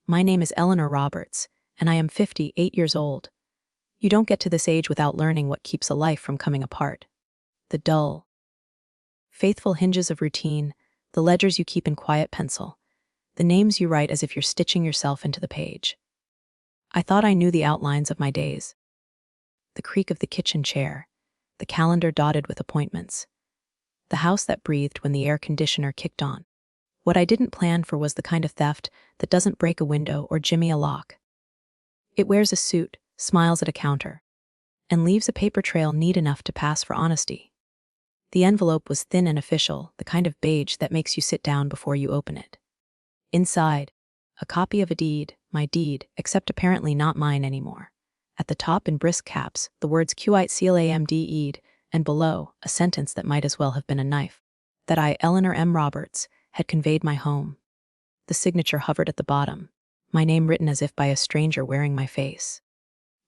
My name is Eleanor Roberts, and I am 58 years old. You don't get to this age without learning what keeps a life from coming apart. The dull, faithful hinges of routine, the ledgers you keep in quiet pencil, the names you write as if you're stitching yourself into the page. I thought I knew the outlines of my days. The creak of the kitchen chair, the calendar dotted with appointments, the house that breathed when the air conditioner kicked on. What I didn't plan for was the kind of theft that doesn't break a window or jimmy a lock. It wears a suit, smiles at a counter, and leaves a paper trail neat enough to pass for honesty. The envelope was thin and official, the kind of beige that makes you sit down before you open it. Inside, a copy of a deed, my deed, except apparently not mine anymore. At the top in brisk caps, the words QITCLAMDED, and below, a sentence that might as well have been a knife. That I, Eleanor M. Roberts, had conveyed my home. The signature hovered at the bottom, my name written as if by a stranger wearing my face.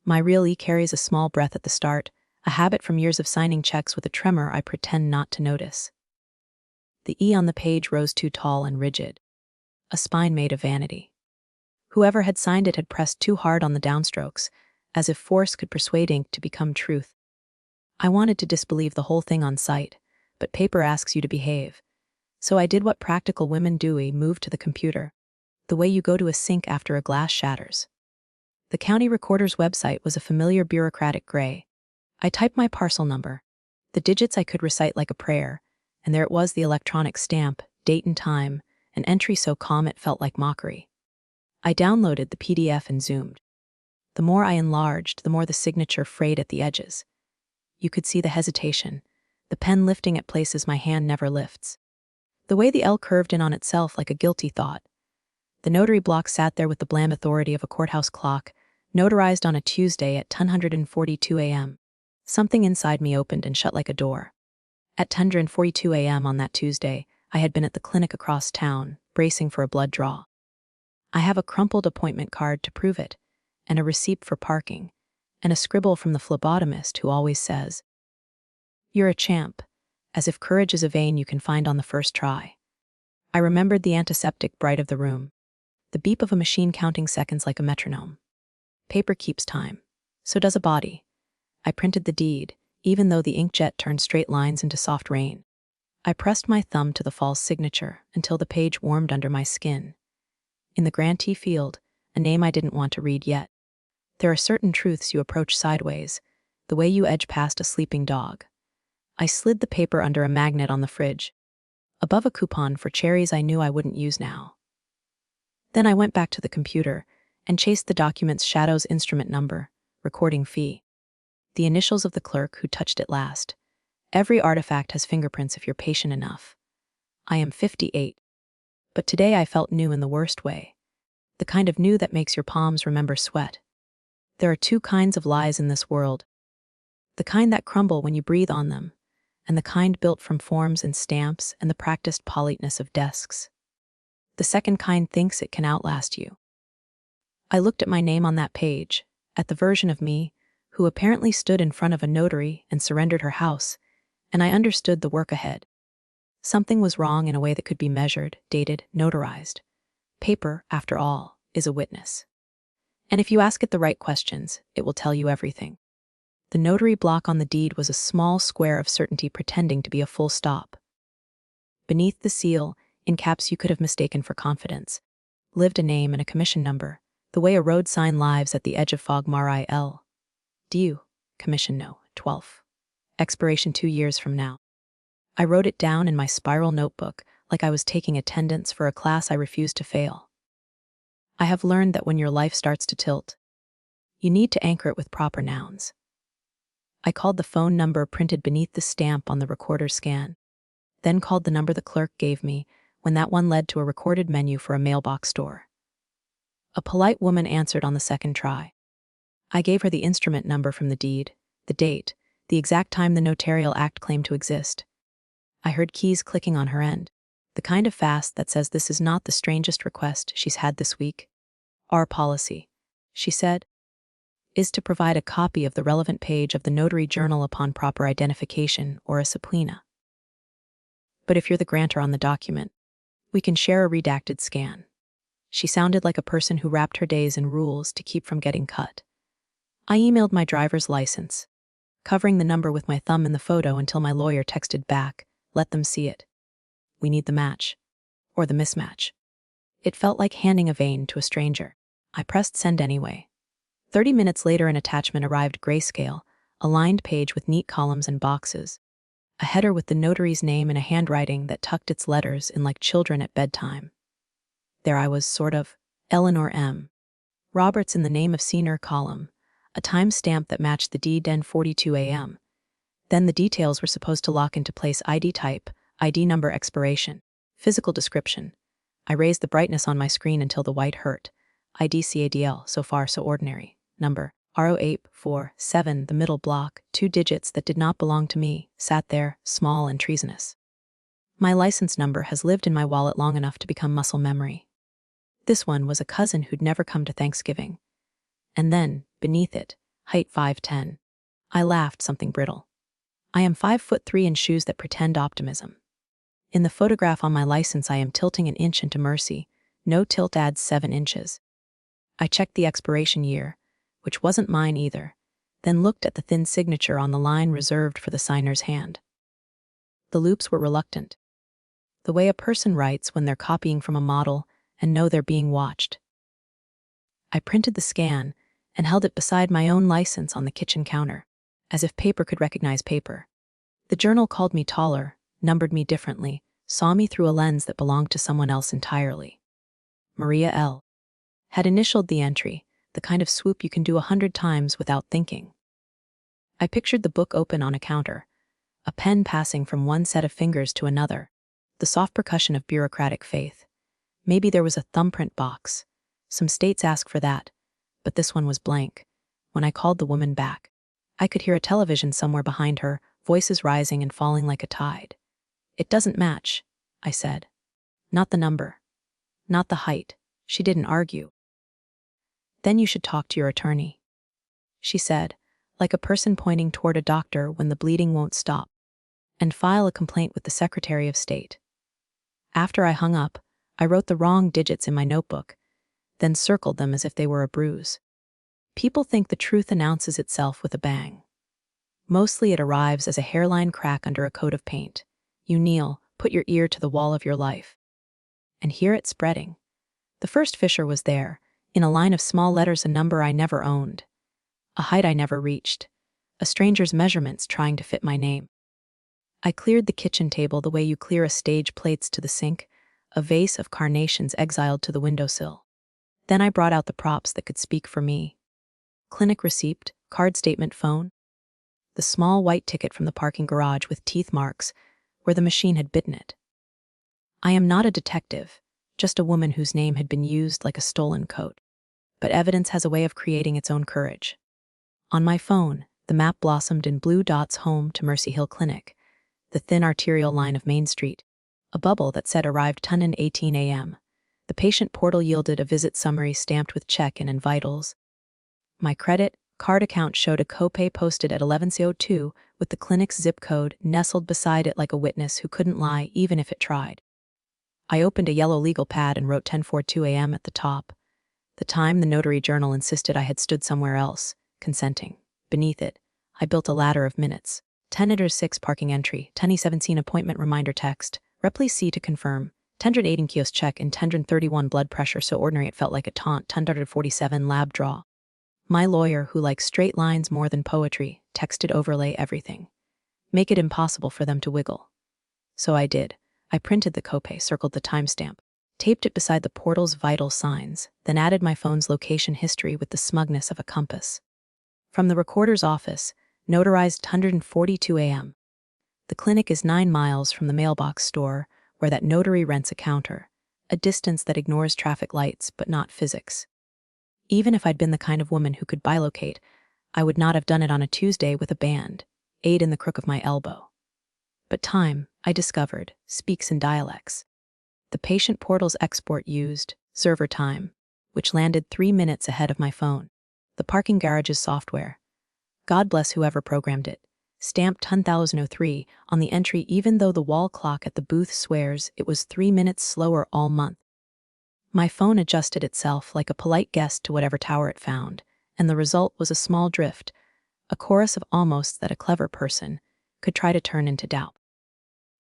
My real E carries a small breath at the start, a habit from years of signing checks with a tremor I pretend not to notice. The E on the page rose too tall and rigid, a spine made of vanity. Whoever had signed it had pressed too hard on the downstrokes, as if force could persuade ink to become truth. I wanted to disbelieve the whole thing on sight, but paper asks you to behave. So I did what practical women do, moved to the computer, the way you go to a sink after a glass shatters. The county recorder's website was a familiar bureaucratic gray. I typed my parcel number, the digits I could recite like a prayer, and there it was, the electronic stamp, date and time, an entry so calm it felt like mockery. I downloaded the PDF and zoomed. The more I enlarged, the more the signature frayed at the edges. You could see the hesitation, the pen lifting at places my hand never lifts. The way the L curved in on itself like a guilty thought. The notary block sat there with the bland authority of a courthouse clock, notarized on a Tuesday at 10:42 a.m. Something inside me opened and shut like a door. At 10:42 a.m. on that Tuesday, I had been at the clinic across town, bracing for a blood draw. I have a crumpled appointment card to prove it, and a receipt for parking, and a scribble from the phlebotomist who always says, "You're a champ," as if courage is a vein you can find on the first try. I remembered the antiseptic bright of the room, the beep of a machine counting seconds like a metronome. Paper keeps time. So does a body. I printed the deed, even though the inkjet turned straight lines into soft rain. I pressed my thumb to the false signature until the page warmed under my skin. In the grantee field, a name I didn't want to read yet. There are certain truths you approach sideways, the way you edge past a sleeping dog. I slid the paper under a magnet on the fridge, above a coupon for cherries I knew I wouldn't use now. Then I went back to the computer and chased the document's shadow's instrument number, recording fee. The initials of the clerk who touched it last. Every artifact has fingerprints if you're patient enough. I am 58. But today I felt new in the worst way. The kind of new that makes your palms remember sweat. There are two kinds of lies in this world. The kind that crumble when you breathe on them, and the kind built from forms and stamps and the practiced politeness of desks. The second kind thinks it can outlast you. I looked at my name on that page, at the version of me, who apparently stood in front of a notary and surrendered her house, and I understood the work ahead. Something was wrong in a way that could be measured, dated, notarized. Paper, after all, is a witness. And if you ask it the right questions, it will tell you everything. The notary block on the deed was a small square of certainty pretending to be a full stop. Beneath the seal, in caps you could have mistaken for confidence, lived a name and a commission number, the way a road sign lives at the edge of fog. Marai L. Due, commission no, 12. Expiration 2 years from now. I wrote it down in my spiral notebook like I was taking attendance for a class I refused to fail. I have learned that when your life starts to tilt, you need to anchor it with proper nouns. I called the phone number printed beneath the stamp on the recorder's scan, then called the number the clerk gave me when that one led to a recorded menu for a mailbox-store. A polite woman answered on the second try. I gave her the instrument number from the deed, the date, the exact time the notarial act claimed to exist. I heard keys clicking on her end, the kind of fast that says this is not the strangest request she's had this week. Our policy, she said, is to provide a copy of the relevant page of the notary journal upon proper identification or a subpoena. But if you're the grantor on the document, we can share a redacted scan. She sounded like a person who wrapped her days in rules to keep from getting cut. I emailed my driver's license, covering the number with my thumb in the photo until my lawyer texted back, "Let them see it. We need the match. Or the mismatch." It felt like handing a vein to a stranger. I pressed send anyway. 30 minutes later, an attachment arrived, grayscale, a lined page with neat columns and boxes, a header with the notary's name in a handwriting that tucked its letters in like children at bedtime. There I was, sort of, Eleanor M. Roberts in the name of senior column, a time stamp that matched the deed, 10:42 a.m. Then the details were supposed to lock into place: ID type, ID number, expiration, physical description. I raised the brightness on my screen until the white hurt. ID CADL, so far so ordinary. Number, R0847, the middle block, 2 digits that did not belong to me, sat there, small and treasonous. My license number has lived in my wallet long enough to become muscle memory. This one was a cousin who'd never come to Thanksgiving. And then, beneath it, height 5'10". I laughed, something brittle. I am 5'3" in shoes that pretend optimism. In the photograph on my license, I am tilting an inch into mercy. No tilt adds 7 inches. I checked the expiration year, which wasn't mine either, then looked at the thin signature on the line reserved for the signer's hand. The loops were reluctant, the way a person writes when they're copying from a model and know they're being watched. I printed the scan and held it beside my own license on the kitchen counter, as if paper could recognize paper. The journal called me taller, numbered me differently, saw me through a lens that belonged to someone else entirely. Maria L. had initialed the entry, the kind of swoop you can do 100 times without thinking. I pictured the book open on a counter, a pen passing from one set of fingers to another, the soft percussion of bureaucratic faith. Maybe there was a thumbprint box. Some states ask for that, but this one was blank. When I called the woman back, I could hear a television somewhere behind her, voices rising and falling like a tide. "It doesn't match," I said. "Not the number. Not the height." She didn't argue. "Then you should talk to your attorney," she said, like a person pointing toward a doctor when the bleeding won't stop, "and file a complaint with the Secretary of State." After I hung up, I wrote the wrong digits in my notebook, then circled them as if they were a bruise. People think the truth announces itself with a bang. Mostly it arrives as a hairline crack under a coat of paint. You kneel, put your ear to the wall of your life, and hear it spreading. The first fissure was there, in a line of small letters, a number I never owned, a height I never reached, a stranger's measurements trying to fit my name. I cleared the kitchen table the way you clear a stage plates to the sink, a vase of carnations exiled to the windowsill. Then I brought out the props that could speak for me. Clinic receipt, card statement, phone. The small white ticket from the parking garage with teeth marks where the machine had bitten it. I am not a detective, just a woman whose name had been used like a stolen coat. But evidence has a way of creating its own courage. On my phone, the map blossomed in blue dots: home to Mercy Hill Clinic, the thin arterial line of Main Street, a bubble that said arrived Tunnen 18 a.m. The patient portal yielded a visit summary stamped with check and vitals. My credit card account showed a copay posted at 11:02 with the clinic's zip code nestled beside it like a witness who couldn't lie even if it tried. I opened a yellow legal pad and wrote 10:42 a.m. at the top, the time the notary journal insisted I had stood somewhere else, consenting. Beneath it, I built a ladder of minutes. 10:06 parking entry, 10:17 appointment reminder text, Replease C to confirm, 10:18 kiosk check, and 10:31 blood pressure so ordinary it felt like a taunt, 10:47 lab draw. My lawyer, who likes straight lines more than poetry, texted overlay everything. Make it impossible for them to wiggle. So I did. I printed the copay, circled the timestamp, taped it beside the portal's vital signs, then added my phone's location history with the smugness of a compass. From the recorder's office, notarized 10:42 a.m. The clinic is 9 miles from the mailbox-store, where that notary rents a counter, a distance that ignores traffic lights but not physics. Even if I'd been the kind of woman who could bilocate, I would not have done it on a Tuesday with a band, aid in the crook of my elbow. But time, I discovered, speaks in dialects. The patient portal's export used server time, which landed 3 minutes ahead of my phone. The parking garage's software, God bless whoever programmed it, stamped 10,003 on the entry even though the wall clock at the booth swears it was 3 minutes slower all month. My phone adjusted itself like a polite guest to whatever tower it found, and the result was a small drift, a chorus of almosts that a clever person could try to turn into doubt.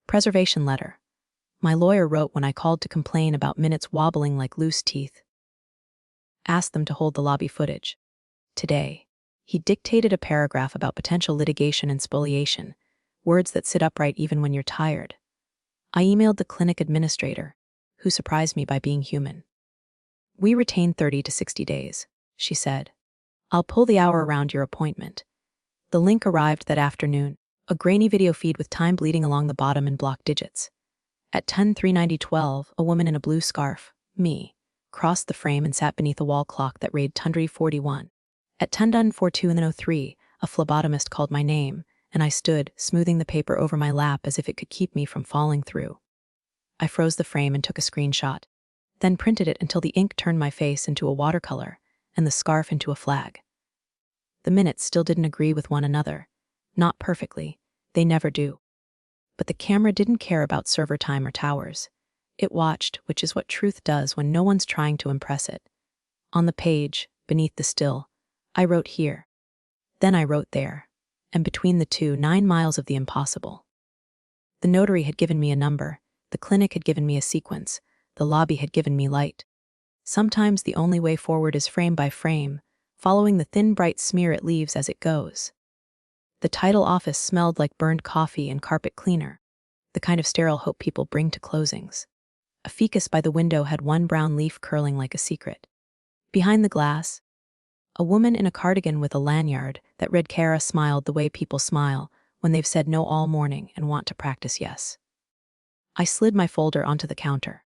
Preservation letter. My lawyer wrote when I called to complain about minutes wobbling like loose teeth. Asked them to hold the lobby footage. Today, he dictated a paragraph about potential litigation and spoliation, words that sit upright even when you're tired. I emailed the clinic administrator, who surprised me by being human. We retain 30 to 60 days, she said. I'll pull the hour around your appointment. The link arrived that afternoon, a grainy video feed with time bleeding along the bottom in block digits. At 10:03:90:12, a woman in a blue scarf, me, crossed the frame and sat beneath a wall clock that read Tundry 41. At 10:42:03, a phlebotomist called my name, and I stood, smoothing the paper over my lap as if it could keep me from falling through. I froze the frame and took a screenshot, then printed it until the ink turned my face into a watercolor and the scarf into a flag. The minutes still didn't agree with one another. Not perfectly. They never do. But the camera didn't care about server time or towers. It watched, which is what truth does when no one's trying to impress it. On the page, beneath the still, I wrote here. Then I wrote there. And between the two, 9 miles of the impossible. The notary had given me a number. The clinic had given me a sequence. The lobby had given me light. Sometimes the only way forward is frame by frame, following the thin bright smear it leaves as it goes. The title office smelled like burned coffee and carpet cleaner, the kind of sterile hope people bring to closings. A ficus by the window had one brown leaf curling like a secret. Behind the glass, a woman in a cardigan with a lanyard that read Kara smiled the way people smile when they've said no all morning and want to practice yes. I slid my folder onto the counter.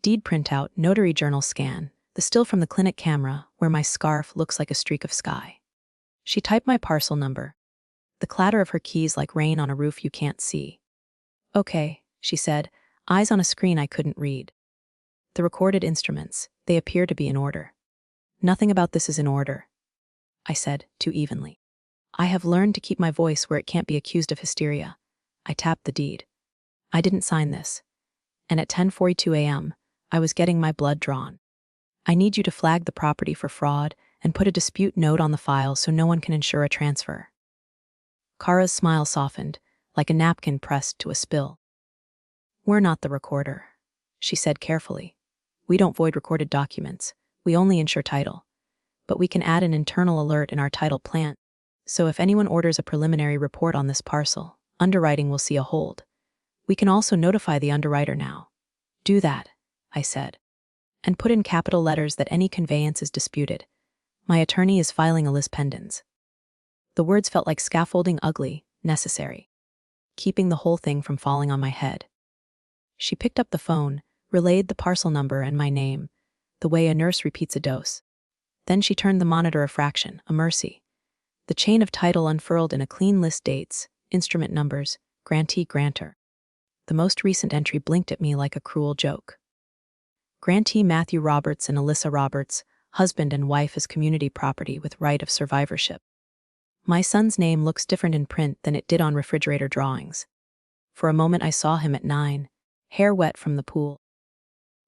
Deed printout, notary journal scan, the still from the clinic camera where my scarf looks like a streak of sky. She typed my parcel number, the clatter of her keys like rain on a roof you can't see. Okay, she said, eyes on a screen I couldn't read. The recorded instruments, they appear to be in order. Nothing about this is in order, I said, too evenly. I have learned to keep my voice where it can't be accused of hysteria. I tapped the deed. I didn't sign this. And at 10:42 a.m., I was getting my blood drawn. I need you to flag the property for fraud and put a dispute note on the file so no one can ensure a transfer. Kara's smile softened, like a napkin pressed to a spill. We're not the recorder, she said carefully. We don't void recorded documents. We only ensure title. But we can add an internal alert in our title plan. So if anyone orders a preliminary report on this parcel, underwriting will see a hold. We can also notify the underwriter now. Do that, I said. And put in capital letters that any conveyance is disputed. My attorney is filing a lis pendens. The words felt like scaffolding, ugly, necessary, keeping the whole thing from falling on my head. She picked up the phone, relayed the parcel number and my name, the way a nurse repeats a dose. Then she turned the monitor a fraction, a mercy. The chain of title unfurled in a clean list: dates, instrument numbers, grantee, grantor. The most recent entry blinked at me like a cruel joke. Grantee Matthew Roberts and Alyssa Roberts, husband and wife as community property with right of survivorship. My son's name looks different in print than it did on refrigerator drawings. For a moment I saw him at 9, hair wet from the pool,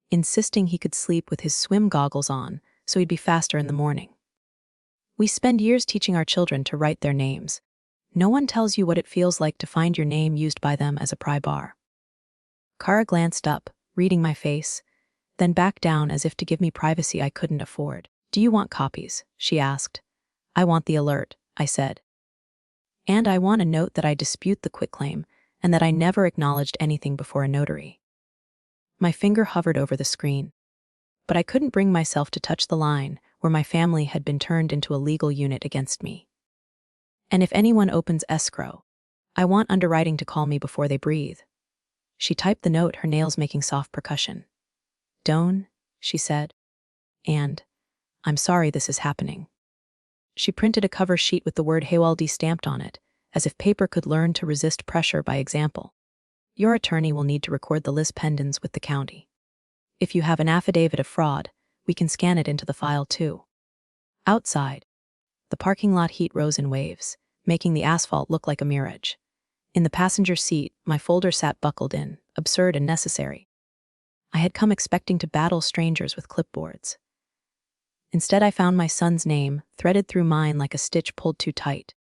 insisting he could sleep with his swim goggles on so he'd be faster in the morning. We spend years teaching our children to write their names. No one tells you what it feels like to find your name used by them as a pry bar. Kara glanced up, reading my face, then back down as if to give me privacy I couldn't afford. Do you want copies? She asked. I want the alert, I said. And I want a note that I dispute the quitclaim and that I never acknowledged anything before a notary. My finger hovered over the screen, but I couldn't bring myself to touch the line where my family had been turned into a legal unit against me. And if anyone opens escrow, I want underwriting to call me before they breathe. She typed the note, her nails making soft percussion. Doan, she said. And, I'm sorry this is happening. She printed a cover sheet with the word Haywaldi stamped on it, as if paper could learn to resist pressure by example. Your attorney will need to record the lis pendens with the county. If you have an affidavit of fraud, we can scan it into the file too. Outside, the parking lot heat rose in waves, making the asphalt look like a mirage. In the passenger seat, my folder sat buckled in, absurd and necessary. I had come expecting to battle strangers with clipboards. Instead, I found my son's name threaded through mine like a stitch pulled too tight.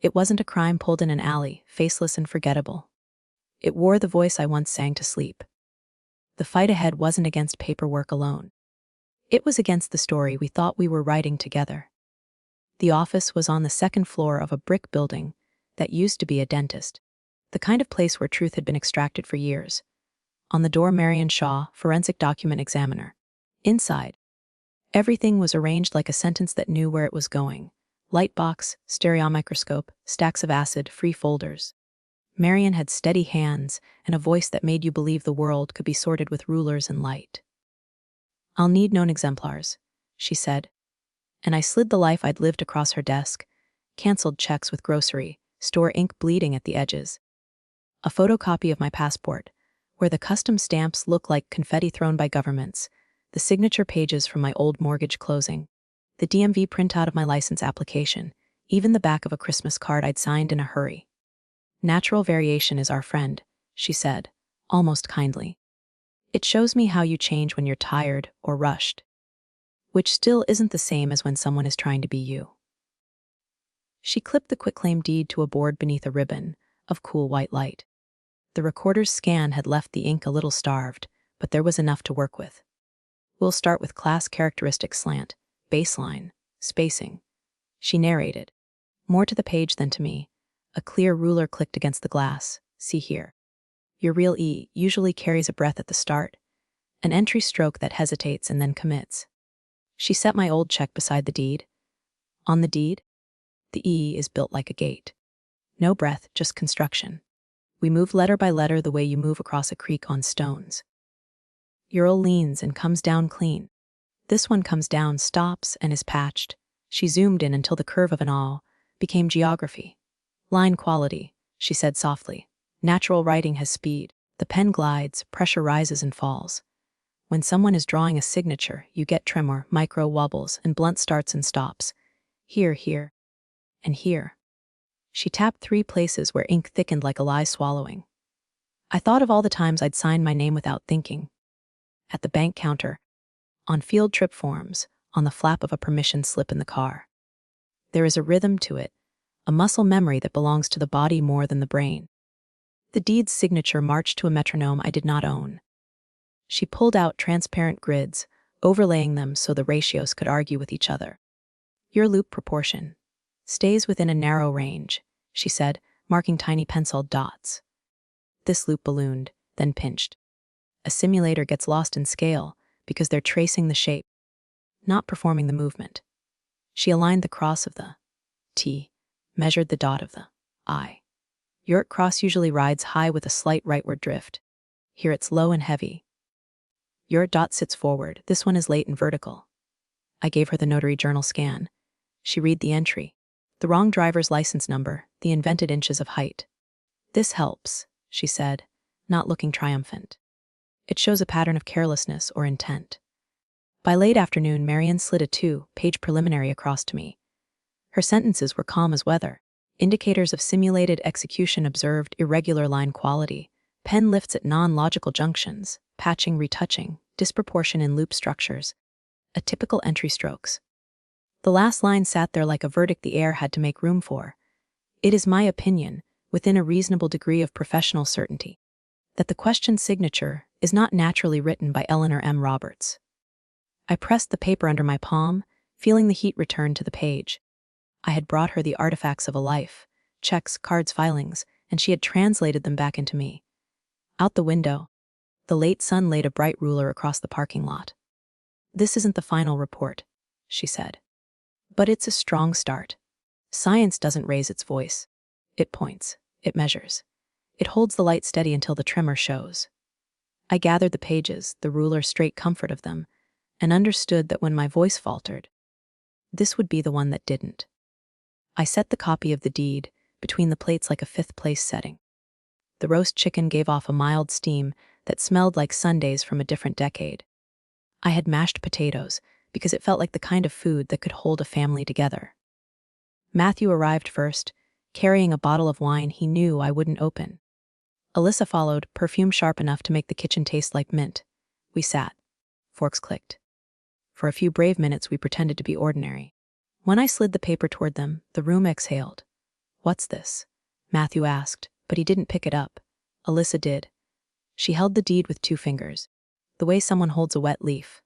It wasn't a crime pulled in an alley, faceless and forgettable. It wore the voice I once sang to sleep. The fight ahead wasn't against paperwork alone. It was against the story we thought we were writing together. The office was on the second floor of a brick building that used to be a dentist, the kind of place where truth had been extracted for years. On the door, Marion Shaw, forensic document examiner. Inside, everything was arranged like a sentence that knew where it was going. Light box, stereomicroscope, stacks of acid-free folders. Marion had steady hands and a voice that made you believe the world could be sorted with rulers and light. "I'll need known exemplars," she said, and I slid the life I'd lived across her desk, canceled checks with grocery, store ink bleeding at the edges. A photocopy of my passport, where the custom stamps look like confetti thrown by governments, the signature pages from my old mortgage closing, the DMV printout of my license application, even the back of a Christmas card I'd signed in a hurry. "Natural variation is our friend," she said, almost kindly. "It shows me how you change when you're tired or rushed, which still isn't the same as when someone is trying to be you." She clipped the quitclaim deed to a board beneath a ribbon of cool white light. The recorder's scan had left the ink a little starved, but there was enough to work with. "We'll start with class characteristic slant, baseline, spacing," she narrated, more to the page than to me. A clear ruler clicked against the glass. "See here. Your real E usually carries a breath at the start, an entry stroke that hesitates and then commits." She set my old check beside the deed. On the deed, the E is built like a gate. No breath, just construction. We move letter by letter the way you move across a creek on stones. Your O leans and comes down clean. This one comes down, stops, and is patched. She zoomed in until the curve of an O became geography. "Line quality," she said softly. "Natural writing has speed. The pen glides, pressure rises and falls. When someone is drawing a signature, you get tremor, micro wobbles, and blunt starts and stops. Here, and here." She tapped 3 places where ink thickened like a lie swallowing. I thought of all the times I'd signed my name without thinking. At the bank counter, on field trip forms, on the flap of a permission slip in the car. There is a rhythm to it, a muscle memory that belongs to the body more than the brain. The deed's signature marched to a metronome I did not own. She pulled out transparent grids, overlaying them so the ratios could argue with each other. "Your loop proportion stays within a narrow range," she said, marking tiny penciled dots. This loop ballooned, then pinched. A simulator gets lost in scale because they're tracing the shape, not performing the movement. She aligned the cross of the T, measured the dot of the I. Your cross usually rides high with a slight rightward drift. Here it's low and heavy. Your dot sits forward. This one is late and vertical. I gave her the notary journal scan. She read the entry. The wrong driver's license number, the invented inches of height. "This helps," she said, not looking triumphant. "It shows a pattern of carelessness or intent." By late afternoon, Marion slid a 2-page preliminary across to me. Her sentences were calm as weather. Indicators of simulated execution observed, irregular line quality, pen lifts at non-logical junctions, patching, retouching, disproportion in loop structures, a typical entry strokes. The last line sat there like a verdict the air had to make room for. "It is my opinion, within a reasonable degree of professional certainty, that the questioned signature is not naturally written by Eleanor M. Roberts." I pressed the paper under my palm, feeling the heat return to the page. I had brought her the artifacts of a life, checks, cards, filings, and she had translated them back into me. Out the window, the late sun laid a bright ruler across the parking lot. "This isn't the final report," she said. "But it's a strong start. Science doesn't raise its voice. It points. It measures. It holds the light steady until the tremor shows." I gathered the pages, the ruler's straight comfort of them, and understood that when my voice faltered, this would be the one that didn't. I set the copy of the deed between the plates like a 5th-place setting. The roast chicken gave off a mild steam that smelled like Sundays from a different decade. I had mashed potatoes because it felt like the kind of food that could hold a family together. Matthew arrived first, carrying a bottle of wine he knew I wouldn't open. Alyssa followed, perfume sharp enough to make the kitchen taste like mint. We sat. Forks clicked. For a few brave minutes, we pretended to be ordinary. When I slid the paper toward them, the room exhaled. "What's this?" Matthew asked, but he didn't pick it up. Alyssa did. She held the deed with 2 fingers, the way someone holds a wet leaf.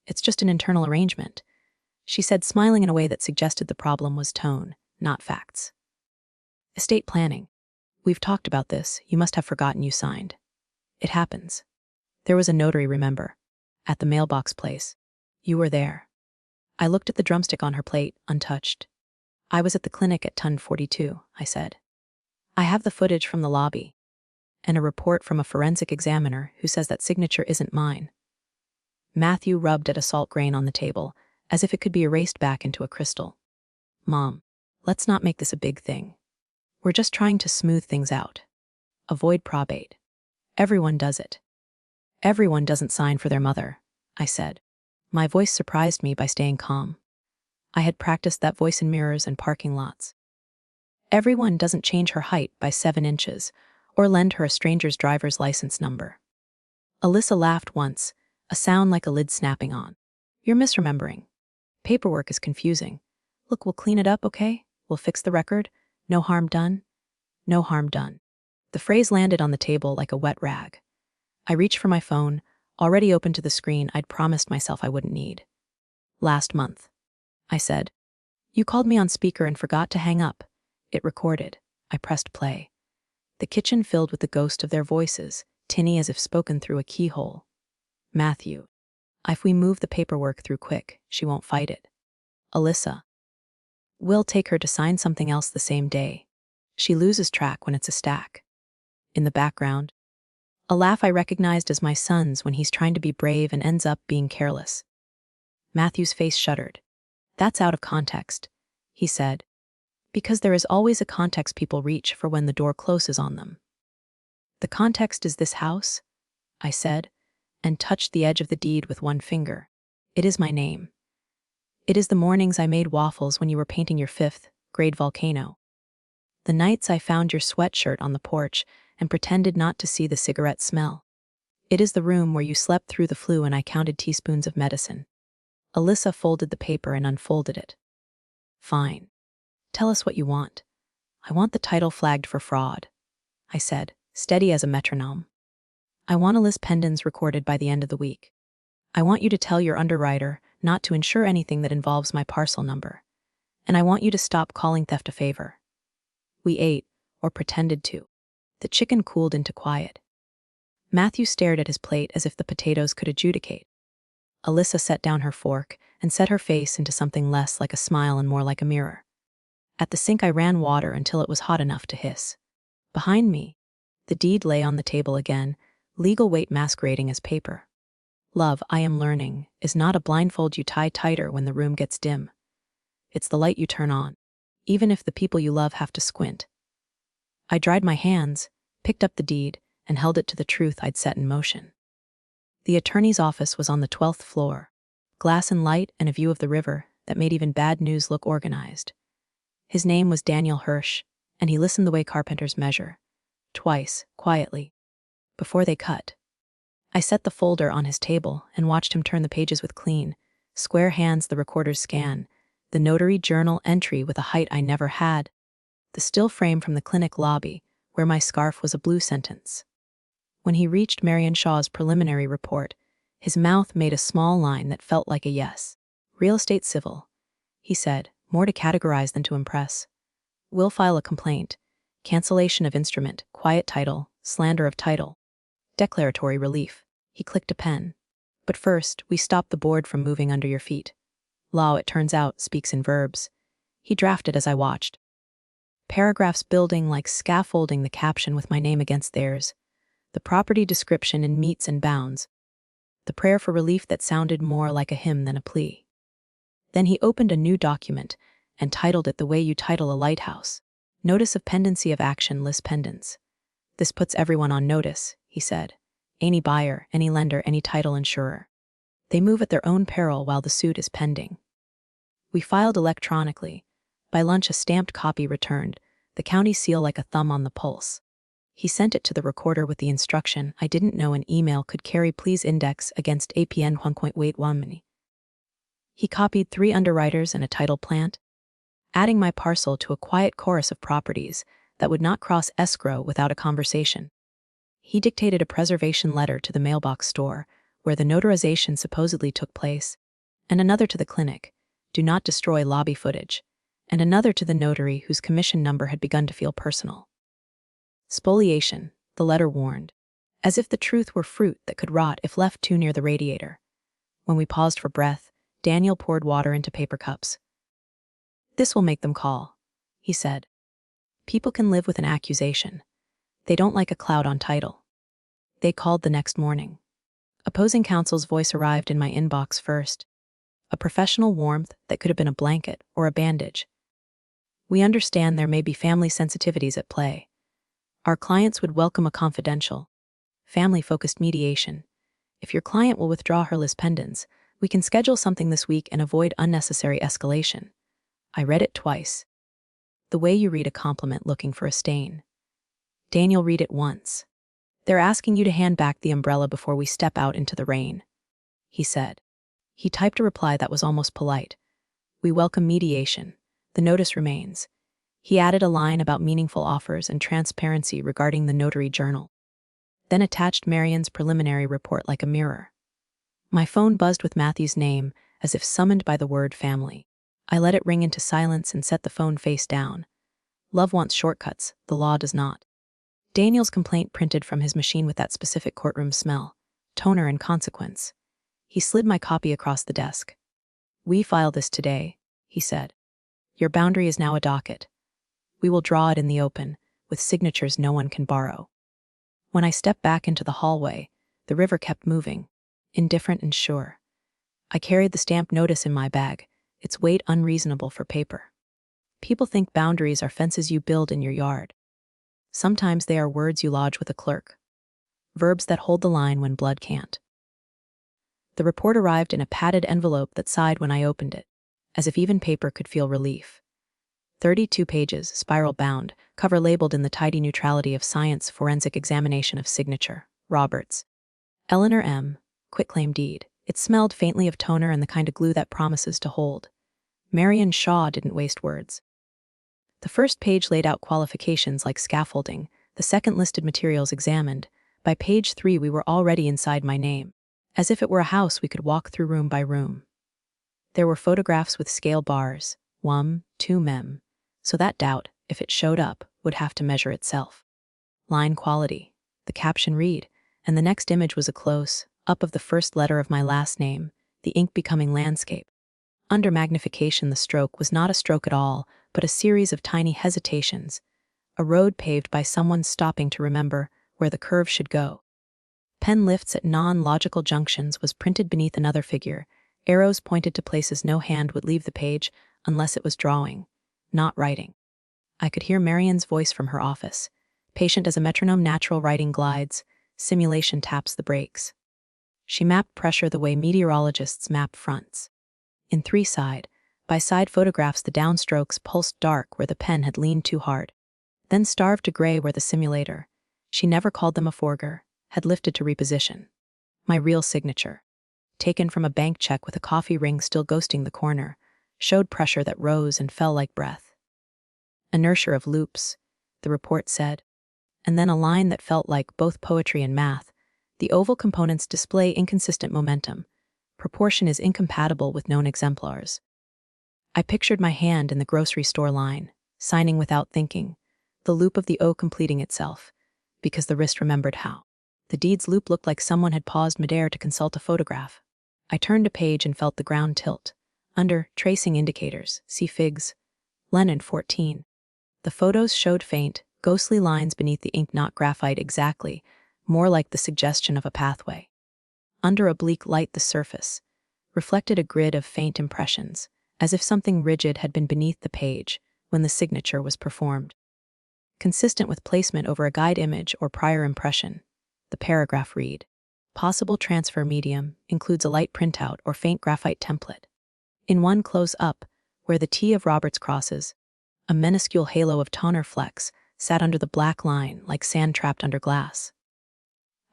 "It's just an internal arrangement," she said, smiling in a way that suggested the problem was tone, not facts. "Estate planning. We've talked about this. You must have forgotten you signed." "It happens. There was a notary, remember? At the mailbox place. You were there." I looked at the drumstick on her plate, untouched. "I was at the clinic at ton 42, I said. "I have the footage from the lobby. And a report from a forensic examiner who says that signature isn't mine." Matthew rubbed at a salt grain on the table, as if it could be erased back into a crystal. "Mom, let's not make this a big thing. We're just trying to smooth things out. Avoid probate. Everyone does it." "Everyone doesn't sign for their mother," I said. My voice surprised me by staying calm. I had practiced that voice in mirrors and parking lots. "Everyone doesn't change her height by 7 inches or lend her a stranger's driver's license number." Alyssa laughed once, a sound like a lid snapping on. "You're misremembering. Paperwork is confusing. Look, we'll clean it up, okay? We'll fix the record. No harm done. No harm done." The phrase landed on the table like a wet rag. I reached for my phone, already open to the screen I'd promised myself I wouldn't need. "Last month," I said. "You called me on speaker and forgot to hang up." It recorded. I pressed play. The kitchen filled with the ghost of their voices, tinny as if spoken through a keyhole. "Matthew, if we move the paperwork through quick, she won't fight it." "Alyssa, we'll take her to sign something else the same day. She loses track when it's a stack." In the background, a laugh I recognized as my son's when he's trying to be brave and ends up being careless. Matthew's face shuddered. "That's out of context," he said, "because there is always a context people reach for when the door closes on them." "The context is this house," I said, and touched the edge of the deed with 1 finger. "It is my name. It is the mornings I made waffles when you were painting your 5th grade volcano. The nights I found your sweatshirt on the porch and pretended not to see the cigarette smell. It is the room where you slept through the flu and I counted teaspoons of medicine." Alyssa folded the paper and unfolded it. "Fine. Tell us what you want." "I want the title flagged for fraud," I said, steady as a metronome. "I want a list pendens recorded by the end of the week. I want you to tell your underwriter not to insure anything that involves my parcel number. And I want you to stop calling theft a favor." We ate, or pretended to. The chicken cooled into quiet. Matthew stared at his plate as if the potatoes could adjudicate. Alyssa set down her fork and set her face into something less like a smile and more like a mirror. At the sink I ran water until it was hot enough to hiss. Behind me, the deed lay on the table again, legal weight masquerading as paper. Love, I am learning, is not a blindfold you tie tighter when the room gets dim. It's the light you turn on, even if the people you love have to squint. I dried my hands, picked up the deed, and held it to the truth I'd set in motion. The attorney's office was on the 12th floor, glass and light and a view of the river that made even bad news look organized. His name was Daniel Hirsch, and he listened the way carpenters measure, twice, quietly, before they cut. I set the folder on his table and watched him turn the pages with clean, square hands the recorder's scan, the notary journal entry with a height I never had, the still frame from the clinic lobby, where my scarf was a blue sentence. When he reached Marion Shaw's preliminary report, his mouth made a small line that felt like a yes. "Real estate civil," he said, more to categorize than to impress. "We'll file a complaint. Cancellation of instrument, quiet title, slander of title. Declaratory relief." He clicked a pen. "But first, we stop the board from moving under your feet. Law, it turns out, speaks in verbs." He drafted as I watched. Paragraphs building like scaffolding, the caption with my name against theirs, the property description in metes and bounds, the prayer for relief that sounded more like a hymn than a plea. Then he opened a new document and titled it the way you title a lighthouse. "Notice of pendency of action, list pendens. This puts everyone on notice," he said. "Any buyer, any lender, any title insurer. They move at their own peril while the suit is pending." We filed electronically. By lunch, a stamped copy returned, the county seal like a thumb on the pulse. He sent it to the recorder with the instruction I didn't know an email could carry please index against APN 1.81. He copied 3 underwriters and a title plant, adding my parcel to a quiet chorus of properties that would not cross escrow without a conversation. He dictated a preservation letter to the mailbox-store, where the notarization supposedly took place, and another to the clinic, do not destroy lobby footage, and another to the notary whose commission number had begun to feel personal. Spoliation, the letter warned, as if the truth were fruit that could rot if left too near the radiator. When we paused for breath, Daniel poured water into paper cups. "This will make them call," he said. "People can live with an accusation. They don't like a cloud on title." They called the next morning. Opposing counsel's voice arrived in my inbox first, a professional warmth that could have been a blanket or a bandage. "We understand there may be family sensitivities at play. Our clients would welcome a confidential, family-focused mediation. If your client will withdraw her list pendens, we can schedule something this week and avoid unnecessary escalation." I read it twice. The way you read a compliment looking for a stain. "Daniel, read it once. They're asking you to hand back the umbrella before we step out into the rain," he said. He typed a reply that was almost polite. "We welcome mediation. The notice remains." He added a line about meaningful offers and transparency regarding the notary journal, then attached Marion's preliminary report like a mirror. My phone buzzed with Matthew's name, as if summoned by the word family. I let it ring into silence and set the phone face down. Love wants shortcuts, the law does not. Daniel's complaint printed from his machine with that specific courtroom smell, toner and consequence. He slid my copy across the desk. "We file this today," he said. "Your boundary is now a docket. We will draw it in the open, with signatures no one can borrow." When I stepped back into the hallway, the river kept moving, indifferent and sure. I carried the stamped notice in my bag, its weight unreasonable for paper. People think boundaries are fences you build in your yard. Sometimes they are words you lodge with a clerk. Verbs that hold the line when blood can't. The report arrived in a padded envelope that sighed when I opened it, as if even paper could feel relief. 32 pages, spiral-bound, cover labeled in the tidy neutrality of science forensic examination of signature, Roberts. Eleanor M., quitclaim deed. It smelled faintly of toner and the kind of glue that promises to hold. Marion Shaw didn't waste words. The first page laid out qualifications like scaffolding, the second listed materials examined. By page 3 we were already inside my name, as if it were a house we could walk through room by room. There were photographs with scale bars, 1, 2 mem, so that doubt, if it showed up, would have to measure itself. Line quality, the caption read, and the next image was a close-up of the first letter of my last name, the ink becoming landscape. Under magnification the stroke was not a stroke at all, but a series of tiny hesitations, a road paved by someone stopping to remember where the curve should go. Pen lifts at non-logical junctions was printed beneath another figure. Arrows pointed to places no hand would leave the page unless it was drawing, not writing. I could hear Marion's voice from her office. Patient as a metronome, natural writing glides, simulation taps the brakes. She mapped pressure the way meteorologists map fronts. In 3 side-by-side photographs the downstrokes pulsed dark where the pen had leaned too hard, then starved to gray where the simulator, she never called them a forger, had lifted to reposition. My real signature, taken from a bank check with a coffee ring still ghosting the corner, showed pressure that rose and fell like breath. Inertia of loops, the report said, and then a line that felt like both poetry and math. The oval components display inconsistent momentum. Proportion is incompatible with known exemplars. I pictured my hand in the grocery store line, signing without thinking, the loop of the O completing itself, because the wrist remembered how. The deed's loop looked like someone had paused midair to consult a photograph. I turned a page and felt the ground tilt. Under tracing indicators, see Figs. Lenin 14. The photos showed faint, ghostly lines beneath the ink, not graphite exactly, more like the suggestion of a pathway. Under a bleak light the surface reflected a grid of faint impressions, as if something rigid had been beneath the page when the signature was performed. Consistent with placement over a guide image or prior impression, the paragraph read, possible transfer medium includes a light printout or faint graphite template. In one close-up, where the T of Roberts crosses, a minuscule halo of toner flecks sat under the black line like sand trapped under glass.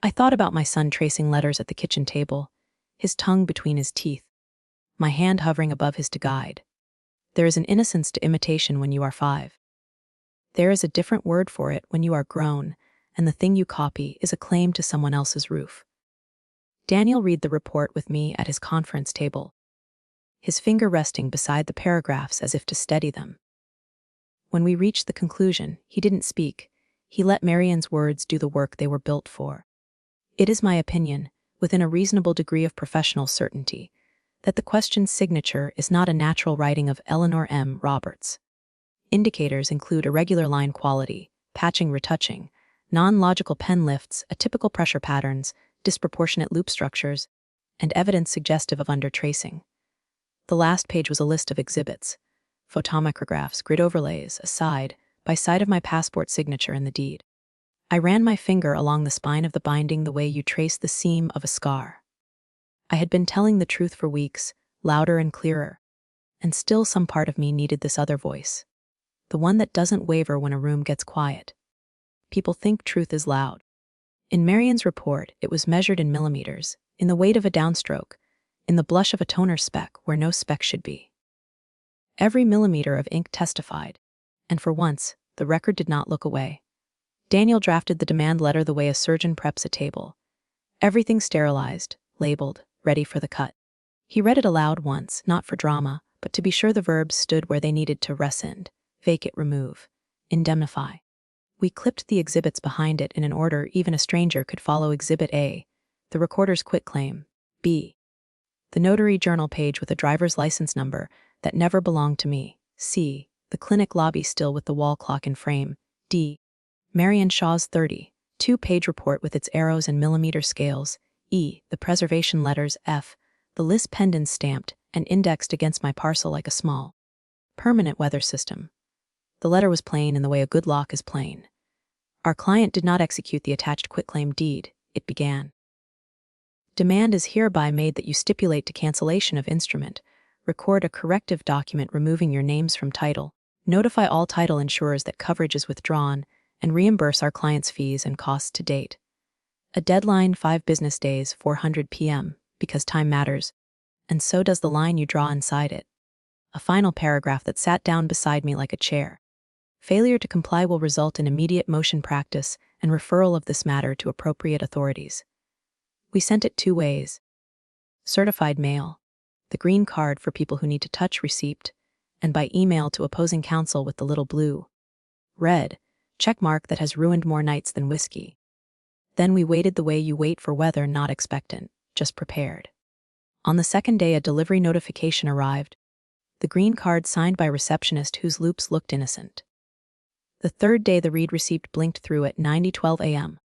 I thought about my son tracing letters at the kitchen table, his tongue between his teeth, my hand hovering above his to guide. There is an innocence to imitation when you are 5. There is a different word for it when you are grown, and the thing you copy is a claim to someone else's roof. Daniel read the report with me at his conference table, his finger resting beside the paragraphs as if to steady them. When we reached the conclusion, he didn't speak. He let Marian's words do the work they were built for. It is my opinion, within a reasonable degree of professional certainty, that the question's signature is not a natural writing of Eleanor M. Roberts. Indicators include irregular line quality, patching retouching, non-logical pen lifts, atypical pressure patterns, disproportionate loop structures, and evidence suggestive of undertracing. The last page was a list of exhibits, photomicrographs, grid overlays, a side by side of my passport signature and the deed. I ran my finger along the spine of the binding the way you trace the seam of a scar. I had been telling the truth for weeks, louder and clearer, and still some part of me needed this other voice, the one that doesn't waver when a room gets quiet. People think truth is loud. In Marian's report, it was measured in millimeters, in the weight of a downstroke, in the blush of a toner speck where no speck should be. Every millimeter of ink testified, and for once, the record did not look away. Daniel drafted the demand letter the way a surgeon preps a table. Everything sterilized, labeled, ready for the cut. He read it aloud once, not for drama, but to be sure the verbs stood where they needed to: rescind, vacate, remove, indemnify. We clipped the exhibits behind it in an order even a stranger could follow. Exhibit A, the recorder's quitclaim. B, the notary journal page with a driver's license number that never belonged to me. C, the clinic lobby still with the wall clock in frame. D, Marian Shaw's 32-page report with its arrows and millimeter scales. E, the preservation letters. F, the list pendens stamped and indexed against my parcel like a small, permanent weather system. The letter was plain in the way a good lock is plain. Our client did not execute the attached quitclaim deed. It began. Demand is hereby made that you stipulate to cancellation of instrument, record a corrective document removing your names from title, notify all title insurers that coverage is withdrawn, and reimburse our client's fees and costs to date. A deadline 5 business days, 400 p.m., because time matters, and so does the line you draw inside it. A final paragraph that sat down beside me like a chair. Failure to comply will result in immediate motion practice and referral of this matter to appropriate authorities. We sent it 2 ways. Certified mail, the green card for people who need to touch receipt, and by email to opposing counsel with the little blue, red, checkmark that has ruined more nights than whiskey. Then we waited the way you wait for weather, not expectant, just prepared. On the second day, a delivery notification arrived, the green card signed by receptionist whose loops looked innocent. The third day, the read receipt blinked through at 9:12 a.m.,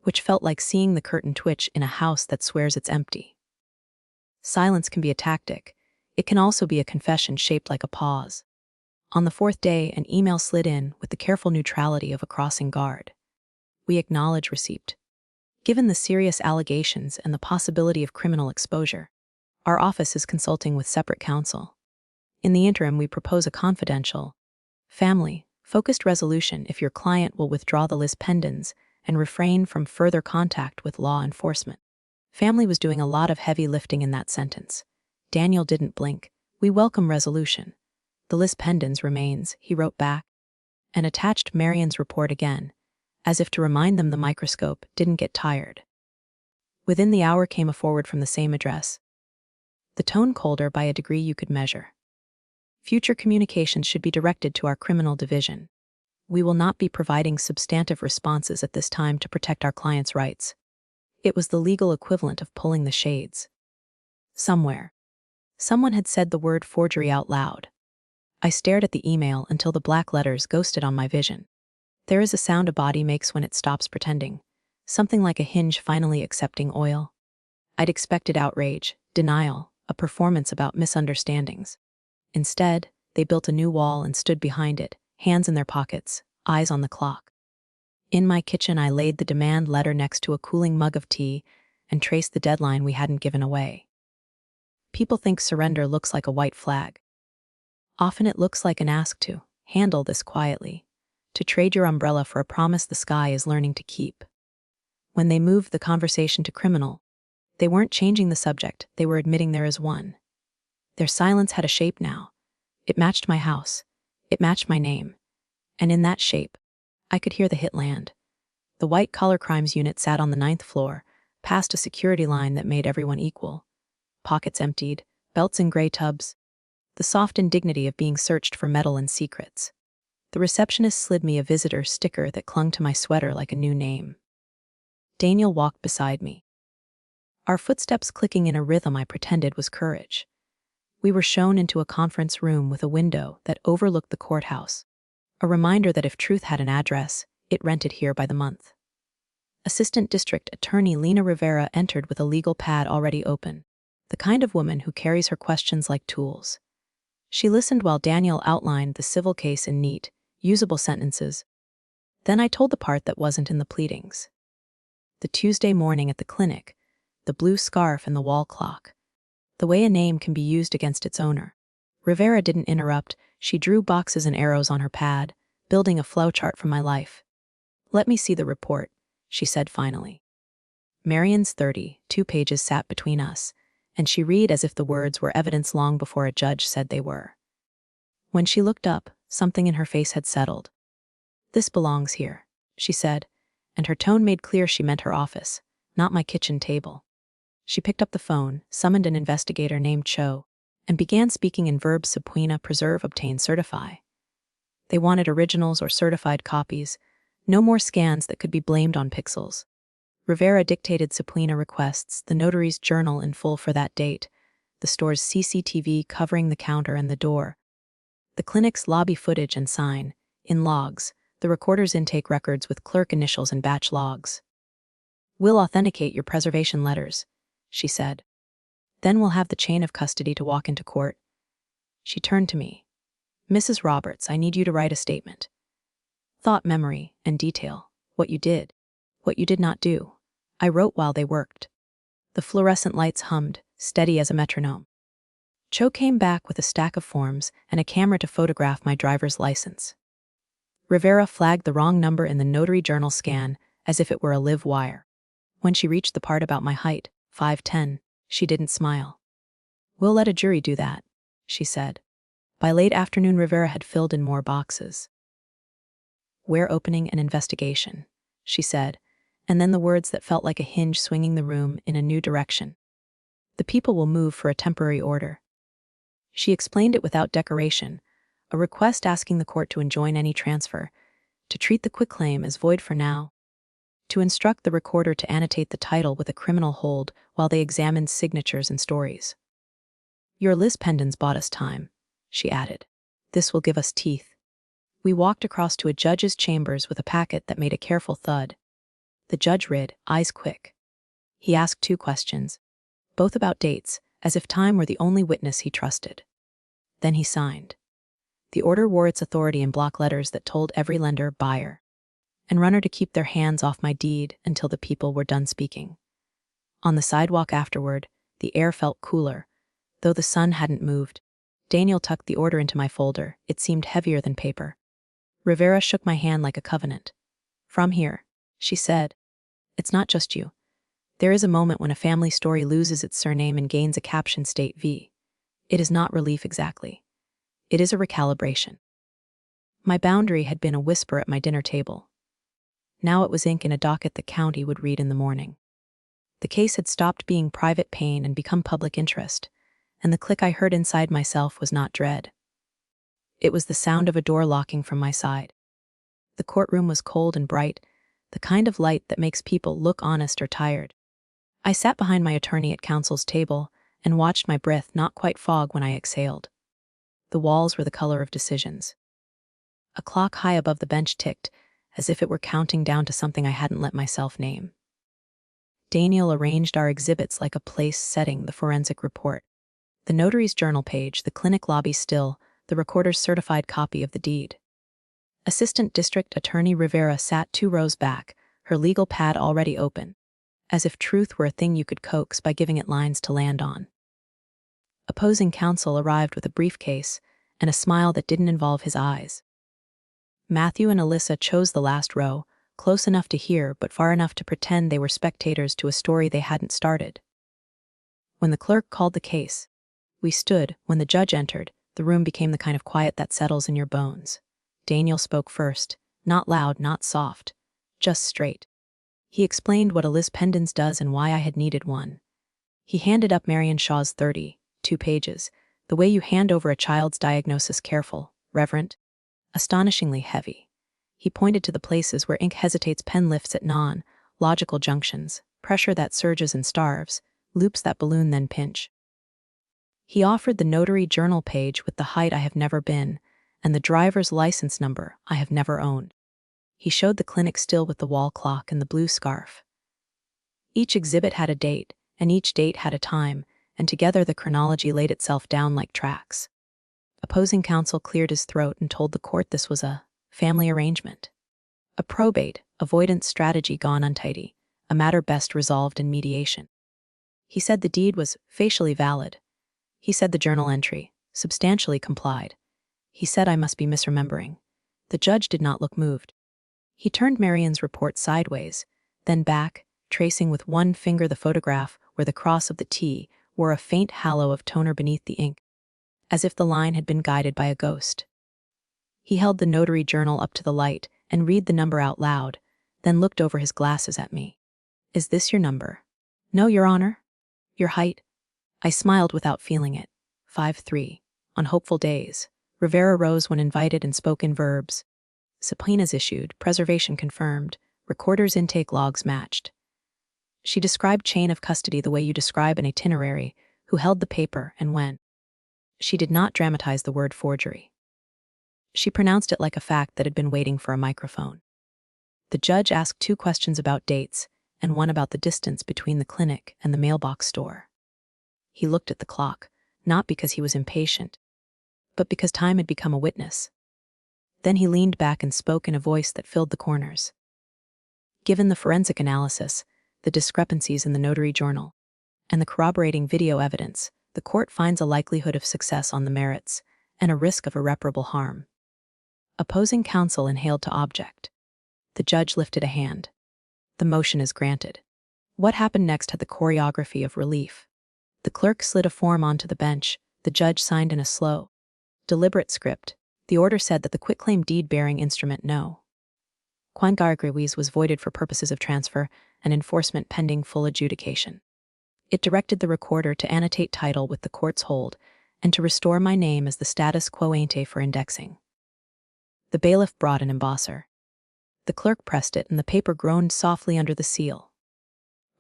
which felt like seeing the curtain twitch in a house that swears it's empty. Silence can be a tactic. It can also be a confession shaped like a pause. On the 4th day, an email slid in with the careful neutrality of a crossing guard. We acknowledge receipt. Given the serious allegations and the possibility of criminal exposure, our office is consulting with separate counsel. In the interim, we propose a confidential, family-focused resolution if your client will withdraw the list pendens and refrain from further contact with law enforcement. Family was doing a lot of heavy lifting in that sentence. Daniel didn't blink. We welcome resolution. The list pendens remains, he wrote back, and attached Marian's report again, as if to remind them the microscope didn't get tired. Within the hour came a forward from the same address, the tone colder by a degree you could measure. Future communications should be directed to our criminal division. We will not be providing substantive responses at this time to protect our clients' rights. It was the legal equivalent of pulling the shades. Somewhere, someone had said the word forgery out loud. I stared at the email until the black letters ghosted on my vision. There is a sound a body makes when it stops pretending, something like a hinge finally accepting oil. I'd expected outrage, denial, a performance about misunderstandings. Instead, they built a new wall and stood behind it, hands in their pockets, eyes on the clock. In my kitchen, I laid the demand letter next to a cooling mug of tea and traced the deadline we hadn't given away. People think surrender looks like a white flag. Often it looks like an ask to handle this quietly, to trade your umbrella for a promise the sky is learning to keep. When they moved the conversation to criminal, they weren't changing the subject, they were admitting there is one. Their silence had a shape now. It matched my house. It matched my name. And in that shape, I could hear the hit land. The white-collar crimes unit sat on the 9th floor, past a security line that made everyone equal. Pockets emptied, belts in gray tubs. The soft indignity of being searched for metal and secrets. The receptionist slid me a visitor sticker that clung to my sweater like a new name. Daniel walked beside me. Our footsteps clicking in a rhythm I pretended was courage. We were shown into a conference room with a window that overlooked the courthouse, a reminder that if truth had an address, it rented here by the month. Assistant District Attorney Lena Rivera entered with a legal pad already open, the kind of woman who carries her questions like tools. She listened while Daniel outlined the civil case in neat, usable sentences. Then I told the part that wasn't in the pleadings. The Tuesday morning at the clinic, the blue scarf and the wall clock. The way a name can be used against its owner. Rivera didn't interrupt, she drew boxes and arrows on her pad, building a flowchart from my life. "Let me see the report," she said finally. Marion's 32 pages sat between us, and she read as if the words were evidence long before a judge said they were. When she looked up, something in her face had settled. "This belongs here," she said, and her tone made clear she meant her office, not my kitchen table. She picked up the phone, summoned an investigator named Cho, and began speaking in verbs: subpoena, preserve, obtain, certify. They wanted originals or certified copies, no more scans that could be blamed on pixels. Rivera dictated subpoena requests, the notary's journal in full for that date, the store's CCTV covering the counter and the door, the clinic's lobby footage and sign, in logs, the recorder's intake records with clerk initials and batch logs. "We'll authenticate your preservation letters," she said. "Then we'll have the chain of custody to walk into court." She turned to me. "Mrs. Roberts, I need you to write a statement. Thought, memory, and detail. What you did. What you did not do." I wrote while they worked. The fluorescent lights hummed, steady as a metronome. Cho came back with a stack of forms and a camera to photograph my driver's license. Rivera flagged the wrong number in the notary journal scan as if it were a live wire. When she reached the part about my height, 5'10", she didn't smile. "We'll let a jury do that," she said. By late afternoon, Rivera had filled in more boxes. "We're opening an investigation," she said, and then the words that felt like a hinge swinging the room in a new direction. "The people will move for a temporary order." She explained it without decoration, a request asking the court to enjoin any transfer, to treat the quitclaim as void for now, to instruct the recorder to annotate the title with a criminal hold while they examined signatures and stories. "Your Liz pendens bought us time," she added. "This will give us teeth." We walked across to a judge's chambers with a packet that made a careful thud. The judge read, eyes quick. He asked 2 questions, both about dates, as if time were the only witness he trusted. Then he signed. The order wore its authority in block letters that told every lender, buyer, and runner to keep their hands off my deed until the people were done speaking. On the sidewalk afterward, the air felt cooler, though the sun hadn't moved. Daniel tucked the order into my folder. It seemed heavier than paper. Rivera shook my hand like a covenant. "From here," she said, "it's not just you. There is a moment when a family story loses its surname and gains a caption state V. It is not relief exactly. It is a recalibration." My boundary had been a whisper at my dinner table. Now it was ink in a docket the county would read in the morning. The case had stopped being private pain and become public interest, and the click I heard inside myself was not dread. It was the sound of a door locking from my side. The courtroom was cold and bright, the kind of light that makes people look honest or tired. I sat behind my attorney at counsel's table and watched my breath not quite fog when I exhaled. The walls were the color of decisions. A clock high above the bench ticked, as if it were counting down to something I hadn't let myself name. Daniel arranged our exhibits like a place setting the forensic report. The notary's journal page, the clinic lobby still, the recorder's certified copy of the deed. Assistant District Attorney Rivera sat 2 rows back, her legal pad already open, as if truth were a thing you could coax by giving it lines to land on. Opposing counsel arrived with a briefcase and a smile that didn't involve his eyes. Matthew and Alyssa chose the last row, close enough to hear but far enough to pretend they were spectators to a story they hadn't started. When the clerk called the case, we stood. When the judge entered, the room became the kind of quiet that settles in your bones. Daniel spoke first, not loud, not soft, just straight. He explained what a Liz pendens does and why I had needed one. He handed up Marion Shaw's 32 pages, the way you hand over a child's diagnosis, careful, reverent, astonishingly heavy. He pointed to the places where ink hesitates, pen lifts at non-logical junctions, pressure that surges and starves, loops that balloon then pinch. He offered the notary journal page with the height I have never been, and the driver's license number I have never owned. He showed the clinic still with the wall clock and the blue scarf. Each exhibit had a date, and each date had a time, and together the chronology laid itself down like tracks. Opposing counsel cleared his throat and told the court this was a family arrangement, a probate avoidance strategy gone untidy, a matter best resolved in mediation. He said the deed was facially valid. He said the journal entry substantially complied. He said I must be misremembering. The judge did not look moved. He turned Marion's report sideways, then back, tracing with one finger the photograph where the cross of the T wore a faint halo of toner beneath the ink, as if the line had been guided by a ghost. He held the notary journal up to the light and read the number out loud, then looked over his glasses at me. Is this your number? No, Your Honor. Your height? I smiled without feeling it. 5'3". On hopeful days, Rivera rose when invited and spoke in verbs. Subpoenas issued, preservation confirmed, recorder's intake logs matched. She described chain of custody the way you describe an itinerary, who held the paper and when. She did not dramatize the word forgery. She pronounced it like a fact that had been waiting for a microphone. The judge asked 2 questions about dates and one about the distance between the clinic and the mailbox-store. He looked at the clock, not because he was impatient, but because time had become a witness. Then he leaned back and spoke in a voice that filled the corners. Given the forensic analysis, the discrepancies in the notary journal, and the corroborating video evidence, the court finds a likelihood of success on the merits and a risk of irreparable harm. Opposing counsel inhaled to object. The judge lifted a hand. The motion is granted. What happened next had the choreography of relief. The clerk slid a form onto the bench. The judge signed in a slow, deliberate script. The order said that the quitclaim deed-bearing instrument No. Quitclaim was voided for purposes of transfer and enforcement pending full adjudication. It directed the recorder to annotate title with the court's hold and to restore my name as the status quo ante for indexing. The bailiff brought an embosser. The clerk pressed it and the paper groaned softly under the seal.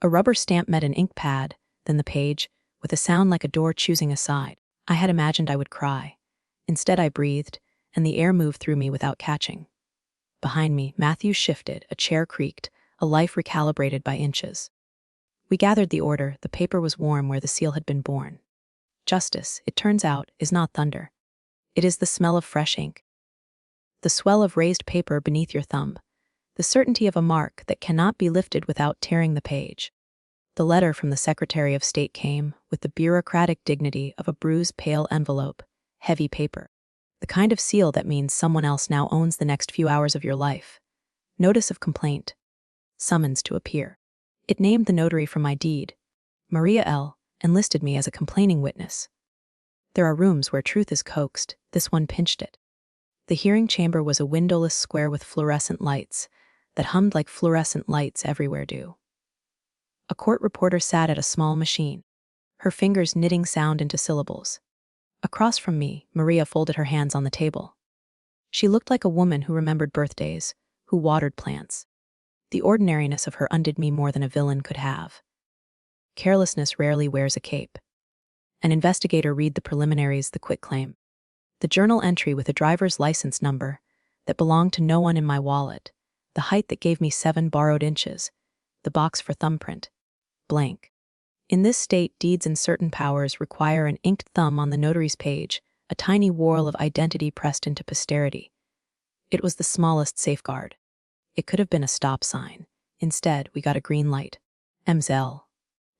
A rubber stamp met an ink pad, then the page, with a sound like a door choosing a side. I had imagined I would cry. Instead I breathed, and the air moved through me without catching. Behind me, Matthew shifted, a chair creaked, a life recalibrated by inches. We gathered the order. The paper was warm where the seal had been born. Justice, it turns out, is not thunder. It is the smell of fresh ink. The swell of raised paper beneath your thumb. The certainty of a mark that cannot be lifted without tearing the page. The letter from the Secretary of State came with the bureaucratic dignity of a bruised pale envelope, heavy paper. The kind of seal that means someone else now owns the next few hours of your life. Notice of complaint. Summons to appear. It named the notary from my deed, Maria L., and listed me as a complaining witness. There are rooms where truth is coaxed. This one pinched it. The hearing chamber was a windowless square with fluorescent lights that hummed like fluorescent lights everywhere do. A court reporter sat at a small machine, her fingers knitting sound into syllables. Across from me, Maria folded her hands on the table. She looked like a woman who remembered birthdays, who watered plants. The ordinariness of her undid me more than a villain could have. Carelessness rarely wears a cape. An investigator read the preliminaries, the quitclaim, the journal entry with a driver's license number that belonged to no one in my wallet, the height that gave me 7 borrowed inches, the box for thumbprint, blank. In this state, deeds and certain powers require an inked thumb on the notary's page, a tiny whorl of identity pressed into posterity. It was the smallest safeguard. It could have been a stop sign. Instead, we got a green light. Mzl.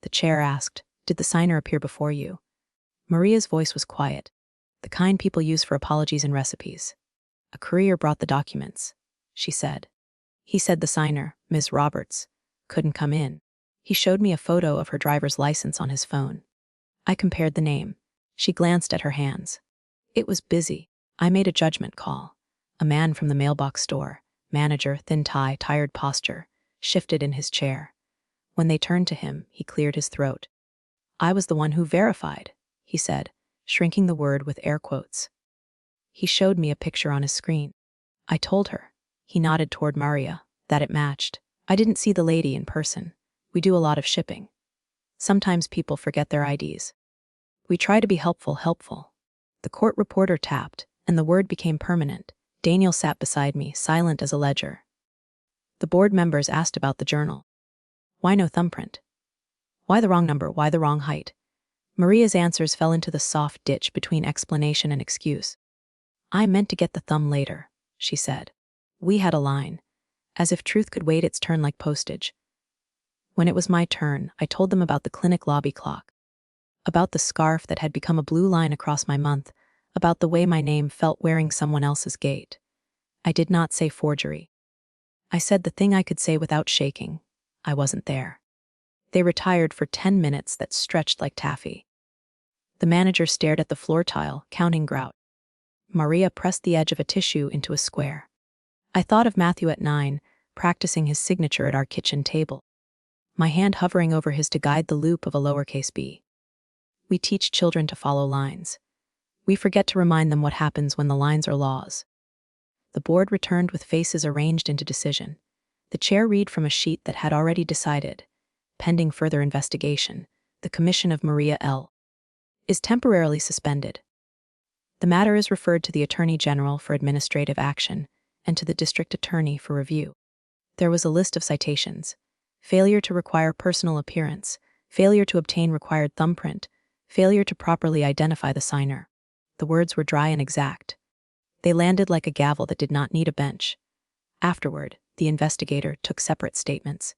The chair asked, "Did the signer appear before you?" Maria's voice was quiet, the kind people use for apologies and recipes. A courier brought the documents, she said. He said the signer, Ms. Roberts, couldn't come in. He showed me a photo of her driver's license on his phone. I compared the name. She glanced at her hands. It was busy. I made a judgment call. A man from the mailbox-store, manager, thin tie, tired posture, shifted in his chair. When they turned to him, he cleared his throat. I was the one who verified, he said, shrinking the word with air quotes. He showed me a picture on his screen. I told her, he nodded toward Maria, that it matched. I didn't see the lady in person. We do a lot of shipping. Sometimes people forget their IDs. We try to be helpful. The court reporter tapped, and the word became permanent. Daniel sat beside me, silent as a ledger. The board members asked about the journal. Why no thumbprint? Why the wrong number? Why the wrong height? Maria's answers fell into the soft ditch between explanation and excuse. I meant to get the thumb later, she said. We had a line, as if truth could wait its turn like postage. When it was my turn, I told them about the clinic lobby clock, about the scarf that had become a blue line across my month, about the way my name felt wearing someone else's gait. I did not say forgery. I said the thing I could say without shaking. I wasn't there. They retired for 10 minutes that stretched like taffy. The manager stared at the floor tile, counting grout. Maria pressed the edge of a tissue into a square. I thought of Matthew at 9, practicing his signature at our kitchen table, my hand hovering over his to guide the loop of a lowercase b. We teach children to follow lines. We forget to remind them what happens when the lines are laws. The board returned with faces arranged into decision. The chair read from a sheet that had already decided, pending further investigation, the commission of Maria L. is temporarily suspended. The matter is referred to the Attorney General for administrative action and to the District Attorney for review. There was a list of citations: failure to require personal appearance, failure to obtain required thumbprint, failure to properly identify the signer. The words were dry and exact. They landed like a gavel that did not need a bench. Afterward, the investigator took separate statements.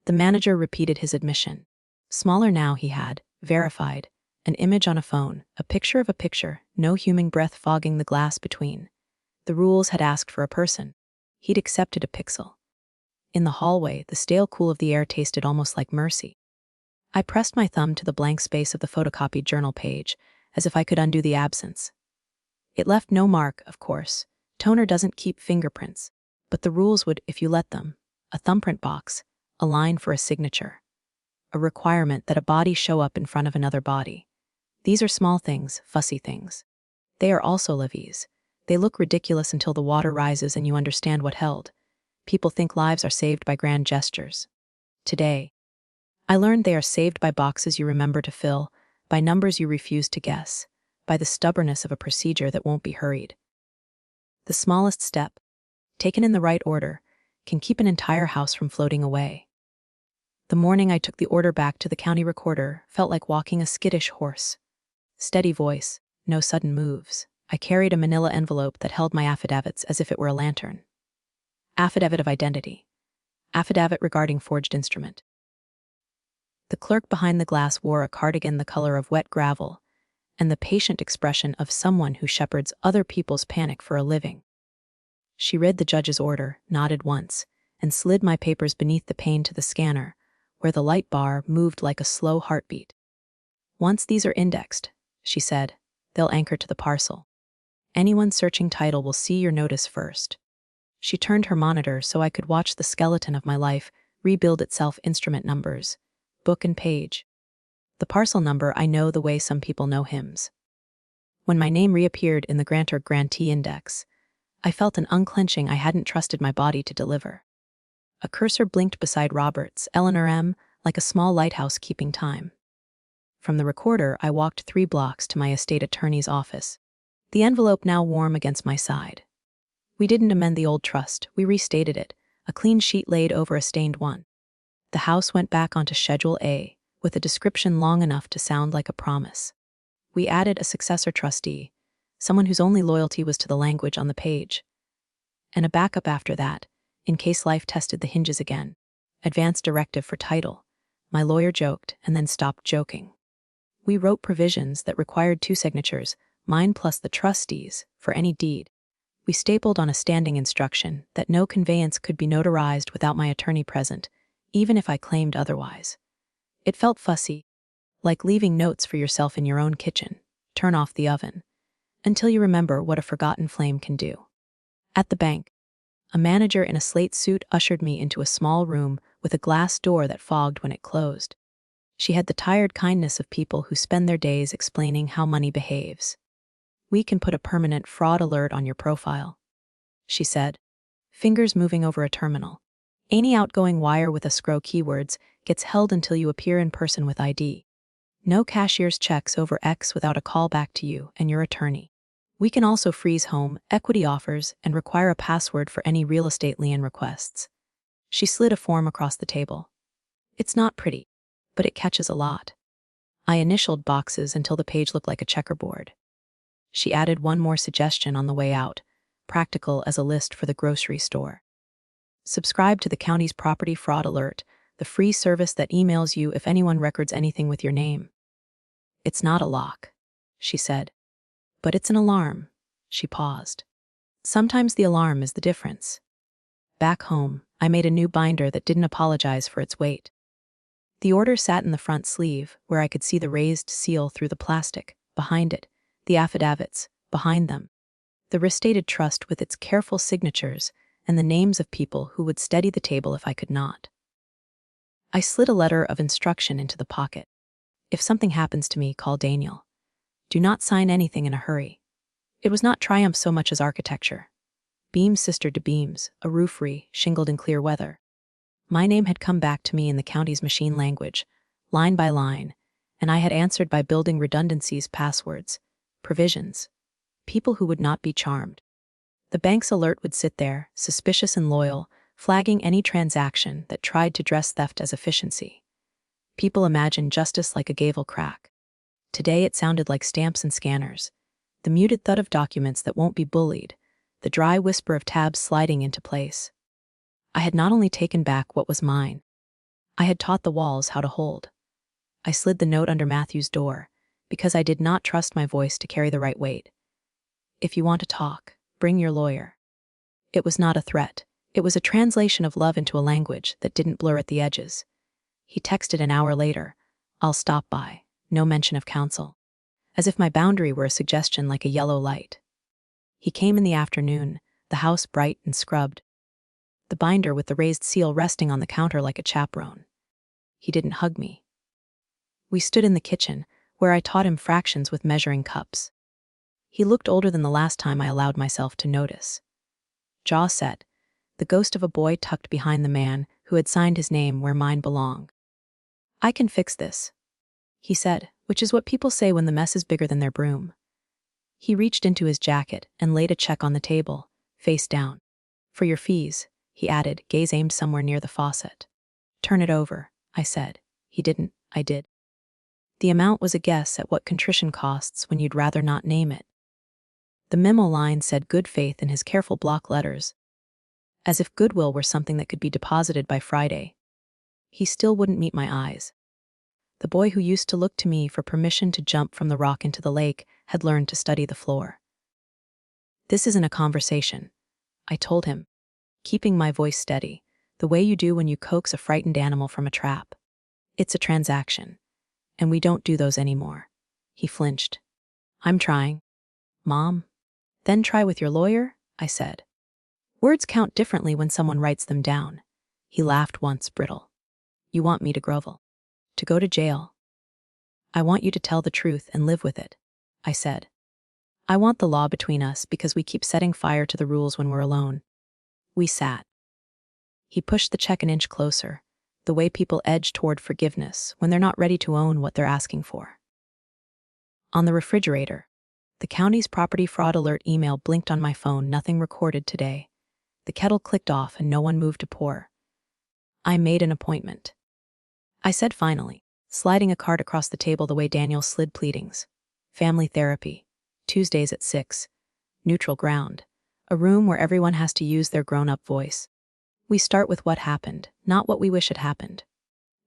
The manager repeated his admission. Smaller now, he had verified. An image on a phone, a picture of a picture, no human breath fogging the glass between. The rules had asked for a person. He'd accepted a pixel. In the hallway, the stale cool of the air tasted almost like mercy. I pressed my thumb to the blank space of the photocopied journal page, as if I could undo the absence. It left no mark, of course. Toner doesn't keep fingerprints. But the rules would if you let them. A thumbprint box, a line for a signature. A requirement that a body show up in front of another body. These are small things, fussy things. They are also levies. They look ridiculous until the water rises and you understand what held. People think lives are saved by grand gestures. Today, I learned they are saved by boxes you remember to fill, by numbers you refuse to guess, by the stubbornness of a procedure that won't be hurried. The smallest step, taken in the right order, can keep an entire house from floating away. The morning I took the order back to the county recorder felt like walking a skittish horse. Steady voice, no sudden moves. I carried a manila envelope that held my affidavits as if it were a lantern. Affidavit of identity. Affidavit regarding forged instrument. The clerk behind the glass wore a cardigan the color of wet gravel and the patient expression of someone who shepherds other people's panic for a living. She read the judge's order, nodded once, and slid my papers beneath the pane to the scanner, where the light bar moved like a slow heartbeat. Once these are indexed, she said, they'll anchor to the parcel. Anyone searching title will see your notice first. She turned her monitor so I could watch the skeleton of my life rebuild itself, instrument numbers, book and page. The parcel number I know the way some people know hymns. When my name reappeared in the grantor-grantee index, I felt an unclenching I hadn't trusted my body to deliver. A cursor blinked beside Roberts, Eleanor M., like a small lighthouse keeping time. From the recorder, I walked 3 blocks to my estate attorney's office, the envelope now warm against my side. We didn't amend the old trust, we restated it, a clean sheet laid over a stained one. The house went back onto Schedule A, with a description long enough to sound like a promise. We added a successor trustee, someone whose only loyalty was to the language on the page. And a backup after that, in case life tested the hinges again. Advance directive for title. My lawyer joked and then stopped joking. We wrote provisions that required 2 signatures, mine plus the trustee's, for any deed. We stapled on a standing instruction that no conveyance could be notarized without my attorney present, even if I claimed otherwise. It felt fussy, like leaving notes for yourself in your own kitchen. Turn off the oven, until you remember what a forgotten flame can do. At the bank, a manager in a slate suit ushered me into a small room with a glass door that fogged when it closed. She had the tired kindness of people who spend their days explaining how money behaves. "We can put a permanent fraud alert on your profile," she said, fingers moving over a terminal. "Any outgoing wire with escrow keywords gets held until you appear in person with ID. No cashier's checks over X without a call back to you and your attorney. We can also freeze home equity offers and require a password for any real estate lien requests." She slid a form across the table. "It's not pretty, but it catches a lot." I initialed boxes until the page looked like a checkerboard. She added one more suggestion on the way out, practical as a list for the grocery store. "Subscribe to the county's property fraud alert, the free service that emails you if anyone records anything with your name." "It's not a lock," she said. "But it's an alarm." She paused. "Sometimes the alarm is the difference." Back home, I made a new binder that didn't apologize for its weight. The order sat in the front sleeve, where I could see the raised seal through the plastic. Behind it, the affidavits. Behind them, the restated trust with its careful signatures and the names of people who would steady the table if I could not. I slid a letter of instruction into the pocket. "If something happens to me, call Daniel. Do not sign anything in a hurry." It was not triumph so much as architecture. Beams sister to beams, a roofery, shingled in clear weather. My name had come back to me in the county's machine language, line by line, and I had answered by building redundancies, passwords, provisions, people who would not be charmed. The bank's alert would sit there, suspicious and loyal, flagging any transaction that tried to dress theft as efficiency. People imagine justice like a gavel crack. Today it sounded like stamps and scanners, the muted thud of documents that won't be bullied, the dry whisper of tabs sliding into place. I had not only taken back what was mine, I had taught the walls how to hold. I slid the note under Matthew's door, because I did not trust my voice to carry the right weight. "If you want to talk, bring your lawyer." It was not a threat. It was a translation of love into a language that didn't blur at the edges. He texted an hour later, "I'll stop by. No mention of counsel." As if my boundary were a suggestion like a yellow light. He came in the afternoon, the house bright and scrubbed, the binder with the raised seal resting on the counter like a chaperone. He didn't hug me. We stood in the kitchen, where I taught him fractions with measuring cups. He looked older than the last time I allowed myself to notice. Jaw set, the ghost of a boy tucked behind the man who had signed his name where mine belonged. "I can fix this," he said, which is what people say when the mess is bigger than their broom. He reached into his jacket and laid a check on the table, face down. "For your fees," he added, gaze aimed somewhere near the faucet. "Turn it over," I said. He didn't, I did. The amount was a guess at what contrition costs when you'd rather not name it. The memo line said good faith in his careful block letters, as if goodwill were something that could be deposited by Friday. He still wouldn't meet my eyes. The boy who used to look to me for permission to jump from the rock into the lake had learned to study the floor. "This isn't a conversation," I told him, keeping my voice steady, the way you do when you coax a frightened animal from a trap. "It's a transaction, and we don't do those anymore." He flinched. "I'm trying." "Mom?" "Then try with your lawyer," I said. "Words count differently when someone writes them down." He laughed once, brittle. "You want me to grovel? To go to jail?" "I want you to tell the truth and live with it," I said. "I want the law between us because we keep setting fire to the rules when we're alone." We sat. He pushed the check an inch closer, the way people edge toward forgiveness when they're not ready to own what they're asking for. On the refrigerator, the county's property fraud alert email blinked on my phone. Nothing recorded today. The kettle clicked off and no one moved to pour. "I made an appointment," I said finally, sliding a card across the table the way Daniel slid pleadings. "Family therapy, Tuesdays at 6. Neutral ground, a room where everyone has to use their grown-up voice. We start with what happened, not what we wish had happened.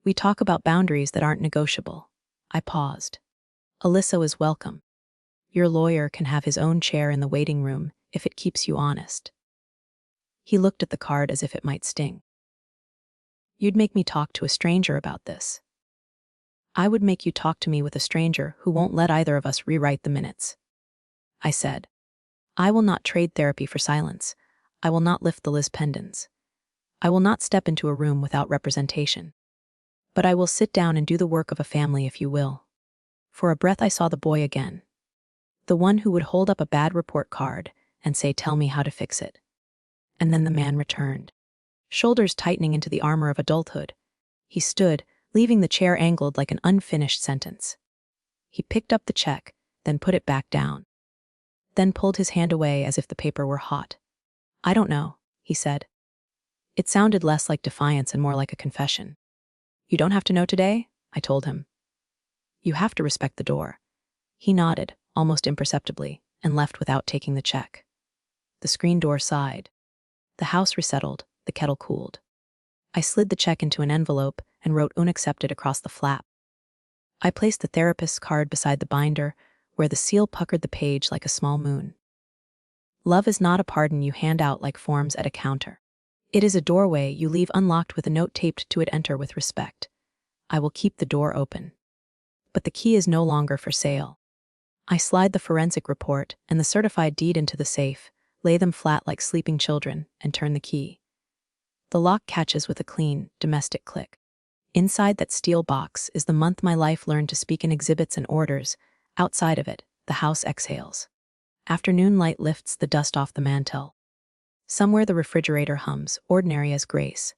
We talk about boundaries that aren't negotiable." I paused. "Alyssa is welcome. Your lawyer can have his own chair in the waiting room if it keeps you honest. He looked at the card as if it might sting. You'd make me talk to a stranger about this. I would make you talk to me with a stranger who won't let either of us rewrite the minutes. I said, I will not trade therapy for silence. I will not lift the Liz pendens. I will not step into a room without representation. But I will sit down and do the work of a family if you will. For a breath I saw the boy again. The one who would hold up a bad report card and say, tell me how to fix it. And then the man returned, shoulders tightening into the armor of adulthood. He stood, leaving the chair angled like an unfinished sentence. He picked up the check, then put it back down. Then pulled his hand away as if the paper were hot. I don't know, he said. It sounded less like defiance and more like a confession. You don't have to know today, I told him. You have to respect the door. He nodded, almost imperceptibly, and left without taking the check. The screen door sighed. The house resettled, the kettle cooled. I slid the check into an envelope and wrote unaccepted across the flap. I placed the therapist's card beside the binder, where the seal puckered the page like a small moon. Love is not a pardon you hand out like forms at a counter. It is a doorway you leave unlocked with a note taped to it. Enter with respect. I will keep the door open. But the key is no longer for sale. I slide the forensic report and the certified deed into the safe, lay them flat like sleeping children, and turn the key. The lock catches with a clean, domestic click. Inside that steel box is the month my life learned to speak in exhibits and orders. Outside of it, the house exhales. Afternoon light lifts the dust off the mantel. Somewhere the refrigerator hums, ordinary as grace.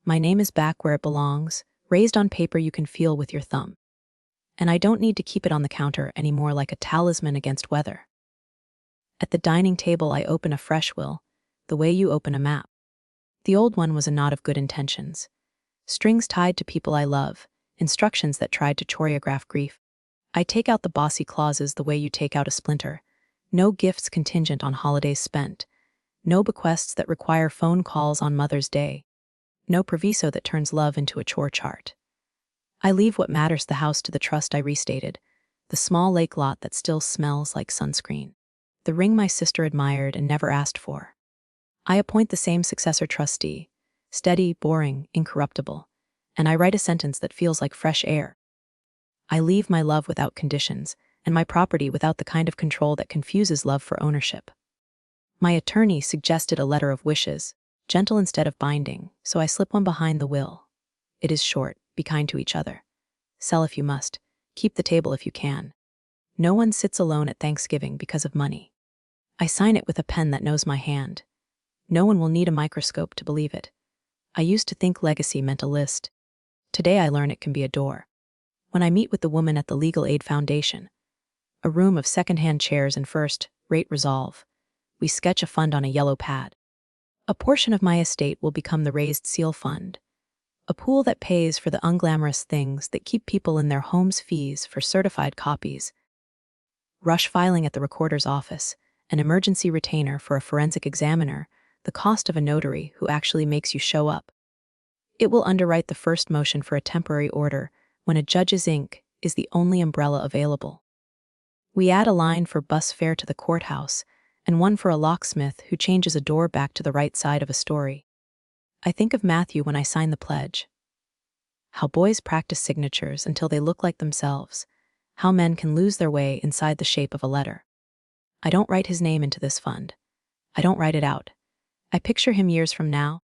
My name is back where it belongs, raised on paper you can feel with your thumb. And I don't need to keep it on the counter anymore like a talisman against weather. At the dining table I open a fresh will, the way you open a map. The old one was a knot of good intentions. Strings tied to people I love, instructions that tried to choreograph grief. I take out the bossy clauses the way you take out a splinter. No gifts contingent on holidays spent. No bequests that require phone calls on Mother's Day. No proviso that turns love into a chore chart. I leave what matters the house to the trust I restated, the small lake lot that still smells like sunscreen, the ring my sister admired and never asked for. I appoint the same successor trustee, steady, boring, incorruptible, and I write a sentence that feels like fresh air. I leave my love without conditions, and my property without the kind of control that confuses love for ownership. My attorney suggested a letter of wishes, gentle instead of binding, so I slip one behind the will. It is short, be kind to each other. Sell if you must, keep the table if you can. No one sits alone at Thanksgiving because of money. I sign it with a pen that knows my hand. No one will need a microscope to believe it. I used to think legacy meant a list. Today I learn it can be a door. When I meet with the woman at the Legal Aid Foundation, a room of second-hand chairs and first-rate resolve, we sketch a fund on a yellow pad. A portion of my estate will become the raised seal fund, a pool that pays for the unglamorous things that keep people in their homes, fees for certified copies, rush filing at the recorder's office, an emergency retainer for a forensic examiner, the cost of a notary who actually makes you show up. It will underwrite the first motion for a temporary order when a judge's ink is the only umbrella available. We add a line for bus fare to the courthouse and one for a locksmith who changes a door back to the right side of a story. I think of Matthew when I sign the pledge. How boys practice signatures until they look like themselves. How men can lose their way inside the shape of a letter. I don't write his name into this fund. I don't write it out. I picture him years from now,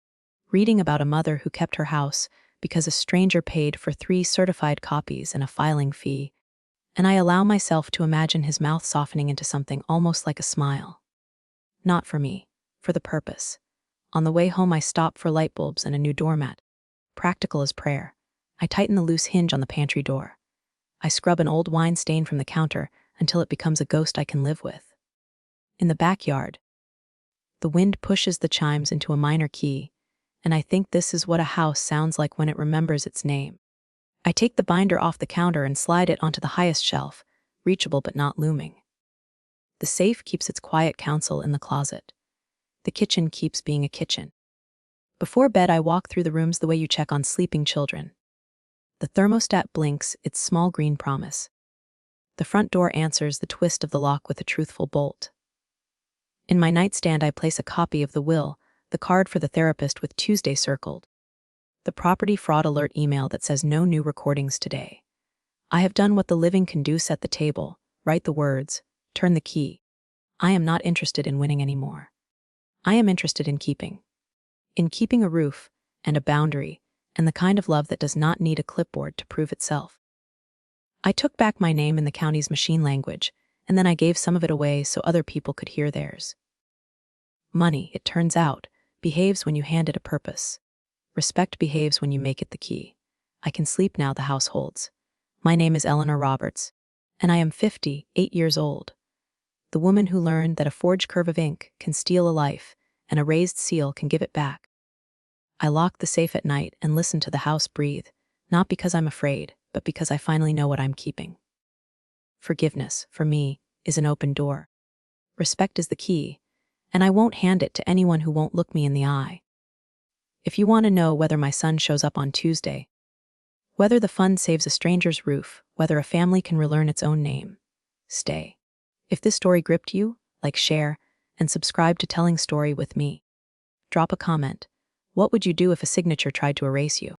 reading about a mother who kept her house because a stranger paid for 3 certified copies and a filing fee, and I allow myself to imagine his mouth softening into something almost like a smile. Not for me, for the purpose. On the way home I stop for light bulbs and a new doormat. Practical as prayer. I tighten the loose hinge on the pantry door. I scrub an old wine stain from the counter until it becomes a ghost I can live with. In the backyard, the wind pushes the chimes into a minor key, and I think this is what a house sounds like when it remembers its name. I take the binder off the counter and slide it onto the highest shelf, reachable but not looming. The safe keeps its quiet counsel in the closet. The kitchen keeps being a kitchen. Before bed I walk through the rooms the way you check on sleeping children. The thermostat blinks its small green promise. The front door answers the twist of the lock with a truthful bolt. In my nightstand, I place a copy of the will, the card for the therapist with Tuesday circled, the property fraud alert email that says no new recordings today. I have done what the living can do: set the table, write the words, turn the key. I am not interested in winning anymore. I am interested in keeping. In keeping a roof, and a boundary, and the kind of love that does not need a clipboard to prove itself. I took back my name in the county's machine language, and then I gave some of it away so other people could hear theirs. Money, it turns out, behaves when you hand it a purpose. Respect behaves when you make it the key. I can sleep now, the house holds. My name is Eleanor Roberts, and I am 58 years old. The woman who learned that a forged curve of ink can steal a life, and a raised seal can give it back. I lock the safe at night and listen to the house breathe, not because I'm afraid, but because I finally know what I'm keeping. Forgiveness, for me, is an open door. Respect is the key, and I won't hand it to anyone who won't look me in the eye. If you want to know whether my son shows up on Tuesday, whether the fund saves a stranger's roof, whether a family can relearn its own name, stay. If this story gripped you, like, share, and subscribe to Telling Story with Me. Drop a comment. What would you do if a signature tried to erase you?